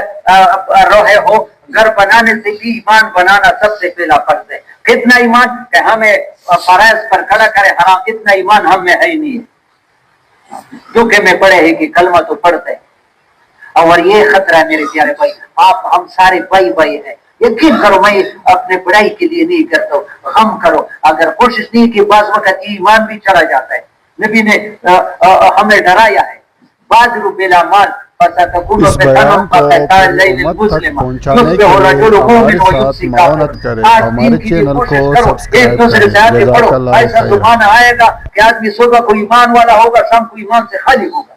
رہے ہو، گھر بنانے سے بھی ایمان بنانا سب سے پہلا فرض ہے. کتنا ایمان کہ ہمیں فرائض پر کھڑا کرے حرام، اتنا ایمان ہم میں ہے ہی نہیں. دکھے میں پڑے ہیں کہ کلمہ تو پڑھتے ہیں. اور یہ خطرہ ہے میرے پیارے بھائی، آپ ہم سارے بھائی ہیں. یقین کرو میں اپنے بڑائی کے لیے نہیں کرتا ہوں، غم کرو. اگر کوشش نہیں کی بعض وقت ایمان بھی چلا جاتا ہے. نبی نے ہمیں ڈرایا ہے، بادر بلا مال اس بیان کو امت تک پہنچانے کے لیے ہمارے ساتھ معاونت کرے. ہمارے چینل کو سبسکرائب کریں. جزاک اللہ ایسا زمانہ آئے گا کہ آدمی صبح کو ایمان والا ہوگا، شام کو ایمان سے خالی ہوگا.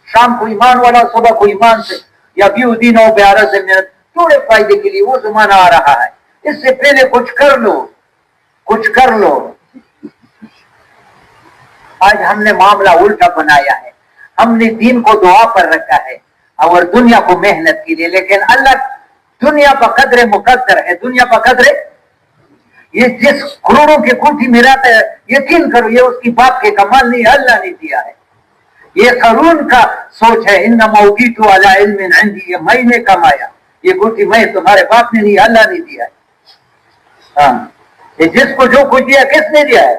شام کو ایمان والا، صبح کو ایمان سے. یا بیو دین ہو بیارہ سے تھوڑے فائدے کے لیے وہ زمانہ آ رہا ہے. اس سے پہلے کچھ کر لو، کچھ کر لو. آج ہم نے معاملہ الٹا بنایا ہے. ہم نے دین کو دعا پر رکھا ہے اور دنیا کو محنت کے لیے. لیکن اللہ دنیا پر قدر مقدر ہے. دنیا پر قدر، یہ جس کروڑوں کے کوٹھی میں رہتا ہے، یقین کرو یہ اس کی باپ کے کمال نہیں، اللہ نے دیا ہے. یہ قارون کا سوچ ہے، انما اوتیت علی علم عندی، یہ میں نے کمایا. یہ کوٹھی میں تمہارے باپ نے نہیں، اللہ نے دیا ہے. ہاں، یہ جس کو جو کچھ دیا کس نے دیا ہے؟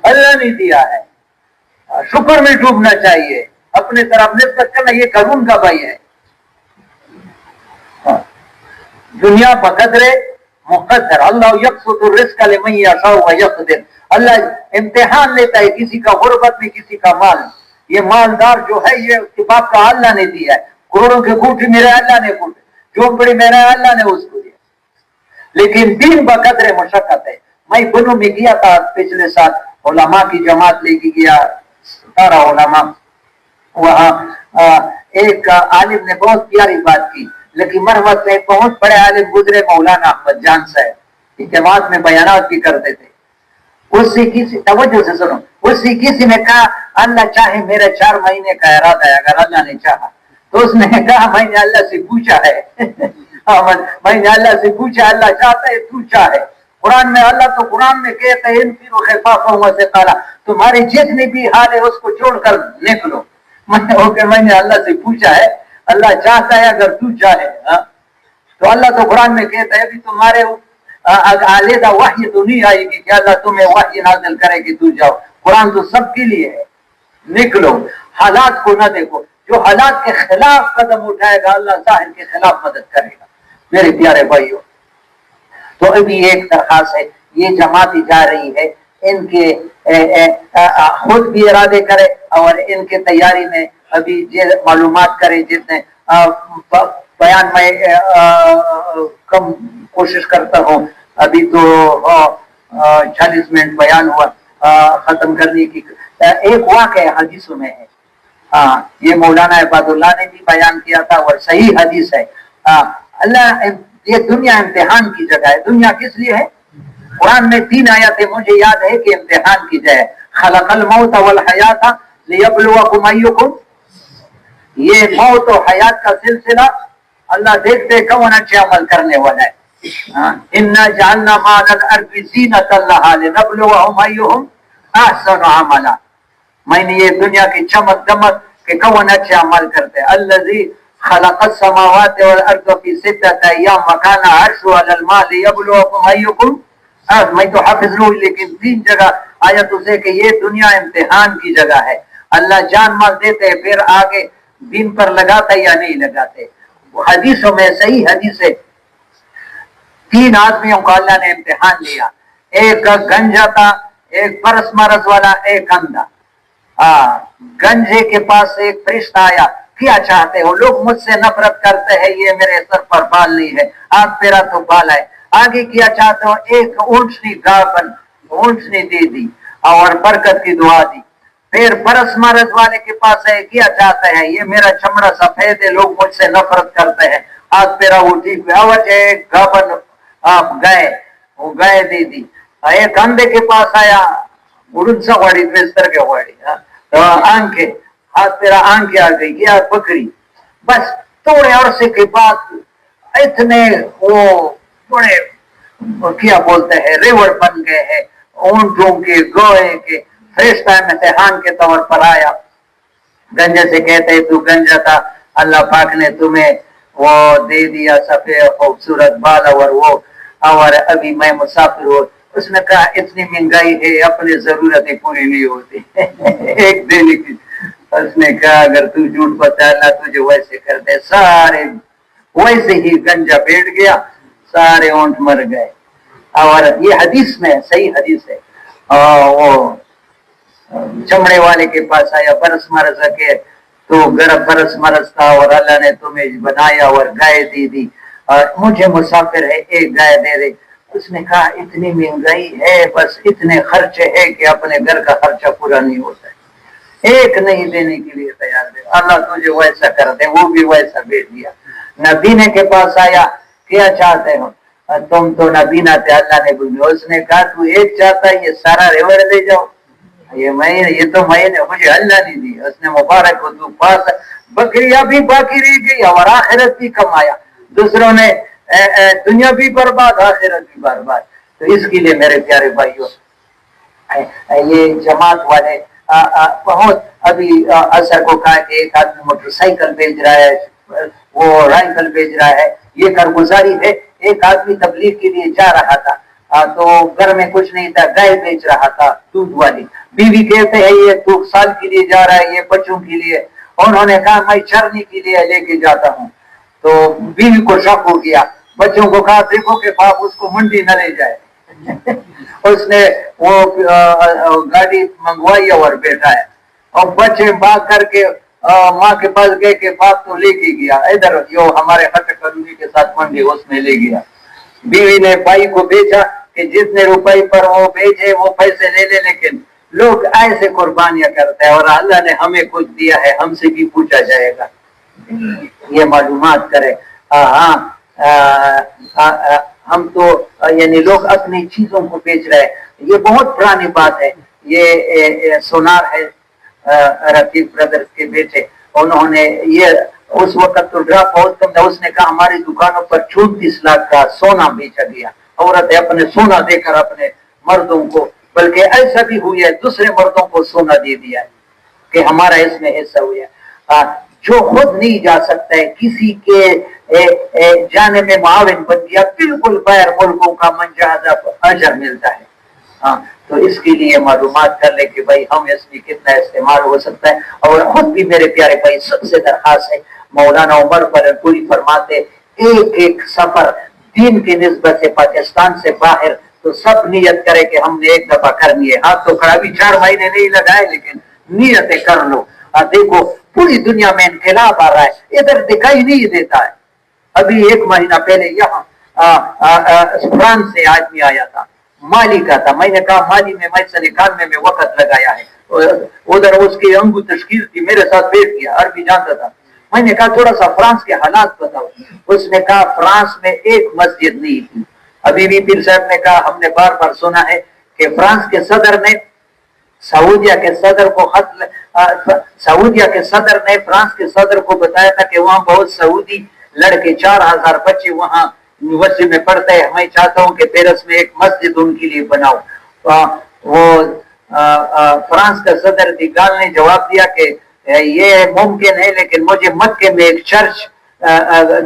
اللہ نے دیا ہے. شکر میں ڈوبنا چاہیے، اپنے طرف نسبت کرنا. یہ قارون کا بھائی ہے. دنیا بقدر مقدر، اللہ یبسط الرزق لمن یشاء ویقدر. اللہ امتحان لیتا ہے، کسی کا غربت میں، کسی کا مال. یہ مالدار جو ہے یہ اس کے باپ کا اللہ نے دیا ہے. کروڑوں کے کوٹھی میرے اللہ نے کوٹھی، جھونپڑی میرا اللہ نے اس کو دیا. لیکن دین بقدر مشقت ہے. میں بنوں میں گیا تھا پچھلے سال، علماء کی جماعت لے کے گیا، 17 علماء. وہاں ایک عالم نے بہت پیاری بات کی. لیکن مرحمت سے بہت بڑے عالم گزرے، مولانا احمد جان صاحب، جماعت میں بیانات بھی کرتے تھے. اس سے کسی، توجہ سے سنو، اس سے کسی نے کہا اللہ چاہے میرا 4 مہینے کا ارادہ ہے، اگر اللہ نے چاہا. تو اس نے کہا میں نے اللہ سے پوچھا ہے. میں نے اللہ سے پوچھا، اللہ چاہتا ہے تو چاہے. قرآن میں اللہ تو قرآن میں کہتا ہے انفروا خفافا وثقالا، تمہارے جتنے بھی حال ہے اس کو چھوڑ کر نکلو. میں نے اللہ سے پوچھا ہے، اللہ چاہتا ہے اگر تو چاہے. تو اللہ تو قرآن میں کہتا ہے ابھی تمہارے علیحدہ وحی تو نہیں آئے گی کہ اللہ تمہیں وحی نازل کرے کہ تو جاؤ. قرآن تو سب کے لیے ہے. نکلو، حالات کو نہ دیکھو. جو حالات کے خلاف قدم اٹھائے گا اللہ ظاہر کے خلاف مدد کرے گا. میرے پیارے بھائیوں، تو ابھی ایک درخواست ہے، یہ جماعتی جا رہی ہے، ان کے خود بھی ارادے کرے اور ان کے تیاری میں ابھی معلومات کرے. جتنے بیان میں کم کوشش کرتا ہوں، ابھی تو 40 منٹ بیان ہوا، ختم کرنے کی. ایک واقعہ حدیثوں میں ہے، یہ مولانا عباد اللہ نے بھی بیان کیا تھا اور صحیح حدیث ہے. اللہ، یہ دنیا امتحان کی جگہ ہے. دنیا کس لیے ہے؟ قرآن میں 3 آیتیں مجھے یاد ہے کہ امتحان کی جائے. خلق الموت والحیات لیبلوکم ایکم، یہ موت و حیات کا سلسلہ اللہ دیکھتے کون اچھے عمل کرنے والا ہے. انا جعلنا ما علی الارض زینۃ لها لنبلوہم ایہم احسن عملا. میں نے یہ دنیا کی چمک دمک کہ کون اچھے عمل کرتے. الذی خلق السماوات والارض فی 6 ایام وکان عرشہ علی الماء لیبلوکم ایکم. میں تو حافظ لوں، لیکن 3 جگہ آیتوں سے کہ یہ دنیا امتحان کی جگہ ہے. اللہ جان مال دیتے پھر آگے دین پر لگاتے یا نہیں لگاتے. حدیثوں میں صحیح حدیث ہے، 3 آدمیوں کو اللہ نے امتحان لیا. ایک گنجا تھا، ایک پرس مرض والا، ایک اندھا. گنجے کے پاس ایک فرشتہ آیا، کیا چاہتے ہو؟ لوگ مجھ سے نفرت کرتے ہیں، یہ میرے سر پر بال نہیں ہے، آپ میرا تو بال ہے. آگے کیا چاہتے ہو؟ ایک اونٹنی گاپن اونٹنی دے دی اور برکت کی دعا دی. پھر برس مرض والے کے پاس ہے، کیا چاہتے ہیں؟ یہ میرا چمڑا سفید ہے، لوگ مجھ سے نفرت کرتے ہیں، آج میرا وہ ٹھیک ہے. ایک گاپن آپ گئے، وہ گئے دے دی. ایک اندھے کے پاس آیا، اڑن سا واڑی بستر کے واڑی آنکھیں، ہاتھ میرا آنکھیں آ گئی، کیا بکری. بس تھوڑے عرصے کے بعد اتنے وہ بڑے کیا بولتے ہیں ریور بن گئے ہیں، اونٹوں کے گوئے کے. فرشتہ امتحان کے طور پر آیا، گنجے سے کہتے تو گنجا تھا، اللہ پاک نے تمہیں وہ دے دیا سفید خوبصورت بال اور وہ، اور ابھی میں مسافر ہوں. اس نے کہا اتنی مہنگائی ہے، اپنی ضرورتیں پوری نہیں ہوتی ایک دن کی. اس نے کہا اگر تو جھوٹ بتا اللہ تجھے ویسے کر دے. سارے ویسے ہی گنجا بیٹھ گیا، سارے اونٹ مر گئے. اور یہ حدیث میں صحیح حدیث ہے. وہ چمڑے والے کے پاس آیا، برس مرض کے، تو گرب برس مرض تھا اور اللہ نے تمہیں بنایا اور گائے دے دی، اور مجھے مسافر ہے ایک گائے دے دے. اس نے کہا اتنی مہنگائی ہے، بس اتنے خرچے ہے کہ اپنے گھر کا خرچہ پورا نہیں ہوتا ہے، ایک نہیں دینے کے لیے تیار ہے. اللہ تجھے ویسا کر دے. وہ بھی ویسا بھیج دیا. نبینے کے پاس آیا، کیا چاہتے ہو؟ تم تو نبینا تھے، اللہ نے بولی. اس نے کہا تو ایک چاہتا ہے یہ سارا ریور لے جاؤ، یہ تو میں نے مجھے اللہ نہیں دی. اس نے مبارک ہو تو پاس بکریاں بھی باقی رہ گئی اور آخرت بھی کمایا. دوسروں نے دنیا بھی برباد، آخرت بھی برباد. تو اس کے لیے میرے پیارے بھائیوں، یہ جماعت والے بہت ابھی اثر کو کہا کہ ایک آدمی موٹر سائیکل بیچ رہا ہے، وہ رائفل بیچ رہا ہے. یہ کارگزاری ہے. ایک آدمی تبلیغ کے لیے جا رہا تھا تو گھر میں کچھ نہیں تھا، گائے بیچ رہا تھا دودھ والی. بیوی کہتے ہیں یہ تو سال کے لیے جا رہا ہے، یہ بچوں کے لیے. انہوں نے کہا میں چرنے کے لیے لے کے جاتا ہوں. تو بیوی کو شک ہو گیا، بچوں کو کہا دیکھو کہ باپ اس کو منڈی نہ لے جائے. اس نے وہ گاڑی منگوائی اور بیٹھا ہے، اور بچے بھاگ کر کے ماں کے پاس گئے کہ باپ تو لے کے گیا ادھر جو ہمارے حق قانونی کے ساتھ منڈی، اس میں لے گیا. بیوی نے بھائی کو بیچا کہ جتنے روپے پر وہ بیچے وہ پیسے لے لے. لیکن لوگ ایسے قربانیاں کرتے ہیں، اور اللہ نے ہمیں کچھ دیا ہے، ہم سے بھی پوچھا جائے گا. یہ معلومات کرے. ہم تو یعنی لوگ اپنی چیزوں کو بیچ رہے ہیں. یہ بہت پرانی بات ہے. یہ سونار ہے رفیق برادرز کے بیٹے، انہوں نے یہ اس وقت تو ڈراپ بہت کم تھا. اس نے کہا ہماری دکانوں پر 34 لاکھ کا سونا بیچا گیا. عورتیں اپنے سونا دے کر اپنے مردوں کو، بلکہ ایسا بھی ہوئی ہے دوسرے مردوں کو سونا دے دیا ہے کہ ہمارا اس میں حصہ ہوا. جو خود نہیں جا سکتا ہے کسی کے جانے میں معاون بن گیا، بالکل غیر ملکوں کا منجہد اجر ملتا ہے. ہاں تو اس کے لیے معلومات کر لیں کہ بھائی ہم اس میں کتنا استعمال ہو سکتا ہے. اور خود بھی میرے پیارے بھائی سب سے درخواست ہے, مولانا عمر پر پوری فرماتے ایک ایک سفر دین کی نسبت سے پاکستان سے باہر تو سب نیت کرے کہ ہم نے ایک دفعہ کرنی ہے. ہاتھ تو کھڑا بھی 4 مہینے نہیں لگائے لیکن نیتیں کر لو. دیکھو پوری دنیا میں انقلاب آ رہا ہے, ادھر دکھائی نہیں دیتا ہے. ابھی 1 مہینہ پہلے یہاں فرانس سے آدمی آیا تھا, مالی کا تھا. میں نے کہا مالی میں سے نکالنے میں وقت لگایا ہے, ادھر اس کی انگو تشکیل تھی, میرے ساتھ بیٹھ گیا, عربی جانتا تھا. میں نے کہا تھوڑا سا فرانس کے حالات بتاؤ. اس نے کہا فرانس میں ایک مسجد نہیں تھی. ابھی بھی پیر صاحب نے کہا ہم نے بار بار سنا ہے کہ فرانس کے صدر نے سعودیہ کے صدر کو سعودیہ کے صدر نے فرانس کے صدر کو بتایا تھا کہ وہاں بہت سعودی لڑکے 4000 بچے وہاں یونیورسٹی میں پڑھتے ہیں, میں چاہتا ہوں کہ پیرس میں ایک مسجد ان کے لیے بناؤ. وہ فرانس کا صدر دیگال نے جواب دیا کہ یہ ممکن ہے لیکن مجھے مکے میں ایک چرچ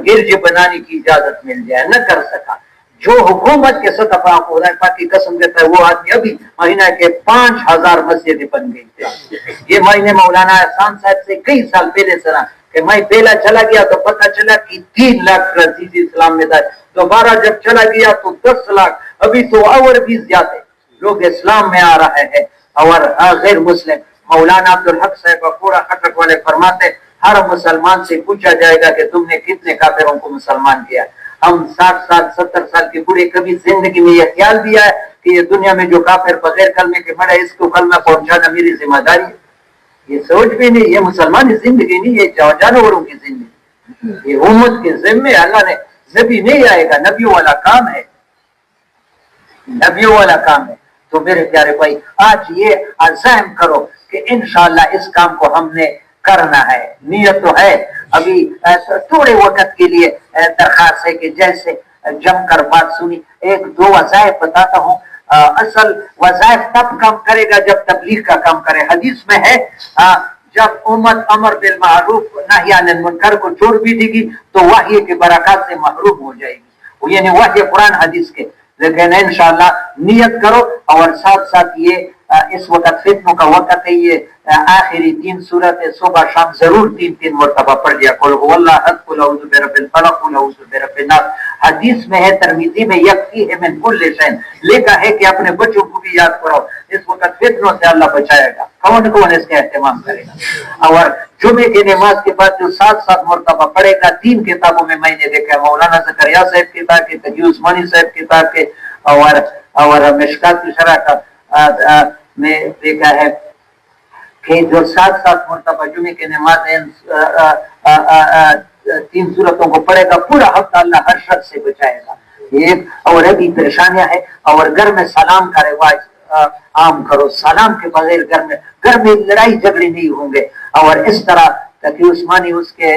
گرج بنانے کی اجازت مل جائے. نہ کر سکا. جو حکومت کے سطح پر خدا پاک کی قسم دیتا ہے وہ آدمی ابھی مہینہ کے 5000 مسجدیں بن گئی تھی. یہ میں نے مولانا احسان صاحب سے کئی سال پہلے سنا کہ میں پہلا چلا گیا تو پتہ چلا کہ 3 لاکھ عزیز اسلام میں تھا. دوبارہ جب چلا گیا تو 10 لاکھ, ابھی تو اور بھی زیادہ لوگ اسلام میں آ رہے ہیں اور غیر مسلم. مولانا عبدالحق صاحب پورا خطرک والے فرماتے ہر مسلمان سے پوچھا جائے گا کہ تم نے کتنے کافروں کو مسلمان کیا. ہم 60 سال 70 سال کے بوڑھے کبھی زندگی میں یہ خیال دیا ہے کہ یہ دنیا میں جو کافر بغیر کلمے کے مرے اس کو کلمہ پہنچانا میری ذمہ داری ہے. یہ سوچ بھی نہیں, یہ مسلمانی زندگی نہیں, یہ جانوروں کی زندگی. یہ امت کے ذمے اللہ نے نبی نہیں آئے گا, نبیوں والا کام ہے, نبیوں والا کام ہے. تو میرے پیارے بھائی آج یہ عزم کرو کہ انشاءاللہ اس کام کو ہم نے کرنا ہے. نیت تو ہے. ابھی تھوڑے وقت کے لیے درخواست ہے کہ جیسے جم کر بات سنی 1-2 وظائف بتاتا ہوں. اصل وظائف تب کام کرے گا جب تبلیغ کا کام کرے. حدیث میں ہے جب امت امر بالمعروف نہی عن المنکر کو چھوڑ بھی دے گی تو وحی کے برکات سے محروم ہو جائے گی. یعنی وحی قرآن حدیث کے. لیکن انشاءاللہ نیت کرو اور ساتھ ساتھ یہ اس وقت فتنوں کا وقت ہے. یہ آخری 3 سورت صبح شام ضرور 3 مرتبہ پڑھ لیا. قل هو اللہ احد, قل اعوذ برب الفلق, قل اعوذ برب الناس. حدیث میں ہے ترمذی میں یکفی ہے من کل شیء, لکھا ہے کہ اپنے بچوں کو بھی یاد کرو. اس وقت فتنوں سے اللہ بچائے گا. کون کون اس کا اہتمام کرے گا. اور جمعے کی نماز کے بعد جو 7 مرتبہ پڑھے گا. 3 کتابوں میں میں نے دیکھا, مولانا زکریا صاحب کتاب کے, تقی عثمانی صاحب کتاب کے, اور مشکات کی شرح کا میں دیکھا ہے کہ جو 7 مرتبہ جمعے کی نماز 3 سورتوں کو پڑھے گا پورا ہفتہ اللہ ہر شر سے بچائے گا. ایک اور ابھی پریشانیاں ہیں. اور گھر میں سلام کا رواج عام کرو. سلام کے بغیر گھر میں لڑائی جھگڑے نہیں ہوں گے. اور اس طرح تقی عثمانی اس کے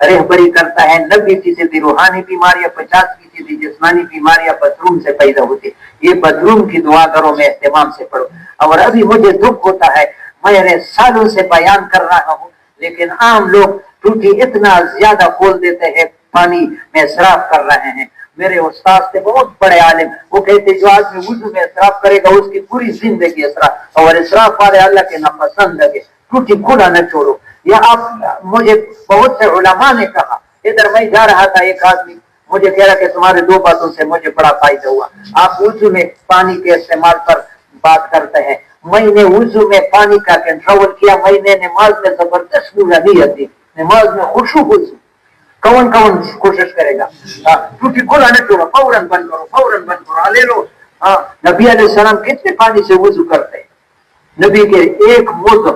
رہبری کرتا ہے. 90% روحانی بیماریاں, 50% جسمانی بیماریاں بدروم سے پیدا ہوتی. یہ بدروم کی دعا کرو, میں اہتمام سے پڑھو. اور ابھی مجھے دکھ ہوتا ہے, میں سالوں سے بیان کر رہا ہوں لیکن عام لوگ ٹوٹی اتنا زیادہ کھول دیتے ہیں, پانی میں اسراف کر رہے ہیں. میرے استاد سے بہت بڑے عالم, وہ کہتے جو آدمی وضو میں اسراف کرے گا اس کی پوری زندگی اسراف, اور اسراف والے اللہ کے ناپسند لگے. ٹوٹی کھلا نہ چھوڑو. یہ آپ مجھے بہت سے علماء نے کہا. ادھر میں جا رہا تھا, ایک آدمی مجھے کہہ رہا کہ تمہارے 2 باتوں سے مجھے بڑا فائدہ ہوا. آپ وضو میں پانی کے استعمال پر بات کرتے ہیں. میں نے وضو میں پانی کا کنٹرول کیا. میں نے نماز میں زبردست پورا نیت دی, نماز میں خشوع وضو. کون کوشش کرے گا. ٹوٹی کھلا نہ چھوڑو, فوراً بند کرو, فوراً بند کرو, لے لو. نبی علیہ السلام کتنے پانی سے وضو کرتے ہیں. نبی کے ایک مد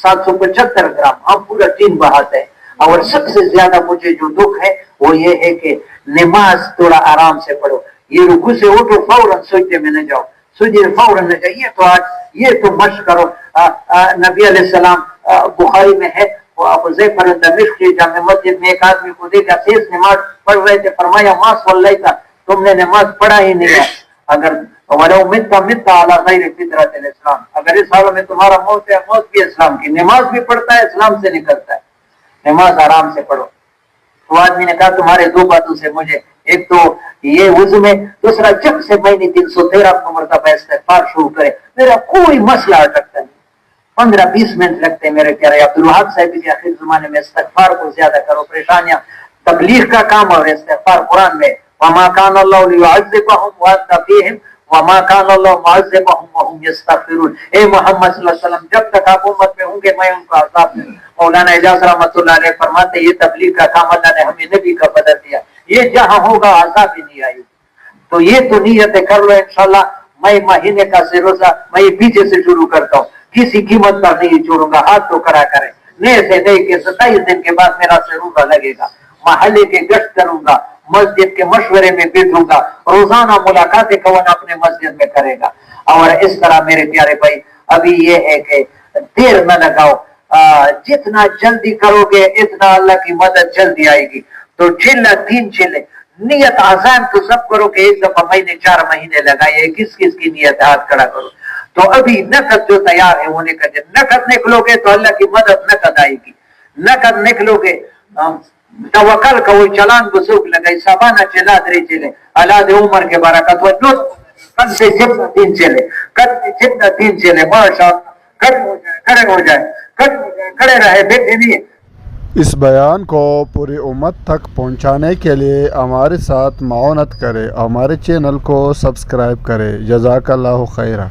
775 گرام, ہم پورا 3 بہاتے ہیں. اور سب سے زیادہ مجھے جو دکھ ہے وہ یہ ہے کہ نماز تھوڑا آرام سے پڑھو. یہ رکوع سے اٹھو فوراً سجدے میں نہ جاؤ, سجدے فوراً نہ جائیے. تو آج یہ تو مشق کرو. نبی علیہ السلام بخاری میں ہے, حذیفہ دمشقی جامع مسجد میں ایک آدمی کو دیکھا تیز نماز پڑھ رہے تھے, فرمایا ما صلیت, تم نے نماز پڑھا ہی نہیں ہے. اگر ولو مت علی غیر فطرت الاسلام, اگر اس حال میں تمہارا موت ہے, موت بھی اسلام کی. نماز بھی پڑھتا ہے, اسلام سے نکلتا ہے. نماز آرام سے پڑھو. تو آدمی نے کہا تمہارے 2 باتوں سے مجھے ایک تو یہ وضو میں، دوسرا جب سے میں نے 313 مرتبہ استغفار شروع کرے میرا کوئی مسئلہ اٹکتا نہیں. 15-20 منٹ لگتے ہیں میرے پیارے. عبد الوہاب صاحب کے آخر زمانے میں استغفار کو زیادہ کرو، پریشانیاں تبلیغ کا کام اور استغفار قرآن میں وما كان الله ليعذبهم وانت فيهم وما كان الله معذبهم وهم يستغفرون. اے محمد صلی اللہ علیہ وسلم جب تک آپ امت میں ہوں گے میں ان کو عذاب دوں. مولانا اعجاز رحمۃ اللہ علیہ فرماتے ہیں یہ تبلیغ کا کام اللہ نے ہمیں نبی کا بدل دیا، یہ جہاں ہوگا عذاب ہی نہیں آئے گی. تو یہ تو نیتیں کر لو انشاءاللہ. میں مہینے کا سے روزہ میں پیچھے سے شروع کرتا ہوں، کسی قیمت پر نہیں چھوڑوں گا. ہاتھ تو کرا کریں نئے سے نئے کے 27 دن کے بعد میرا سے روزہ لگے گا. محلے کے گشت کروں گا، مسجد کے مشورے میں بیٹھوں گا، روزانہ ملاقاتیں کون اپنے مسجد میں کرے گا. اور اس طرح میرے پیارے بھائی ابھی یہ ہے کہ دیر نہ لگاؤ، جتنا جلدی کرو گے اتنا اللہ کی مدد جلدی آئے گی. تو چلے 3 چلے نیت عزائم تو سب کرو کہ ایک دفعہ میں نے 4 مہینے لگائے. کس کس کی نیت ہاتھ کھڑا کرو. تو ابھی نقد جو تیار ہے وہ نقد نقد نکلو گے تو اللہ کی مدد نقد آئے گی. نقد نکلو گے توکل کا وہ چلان بسوک لگائی سابانہ چلا درے چلے اللہ دے عمر کے برکت و نوت کل سے جتنا 3 چلے جتنا 3 چلے ماشاء کھڑے ہو جائے کھڑے رہے بیٹھے نہیں. اس بیان کو پوری امت تک پہنچانے کے لیے ہمارے ساتھ معاونت کرے، ہمارے چینل کو سبسکرائب کرے. جزاک اللہ خیرہ.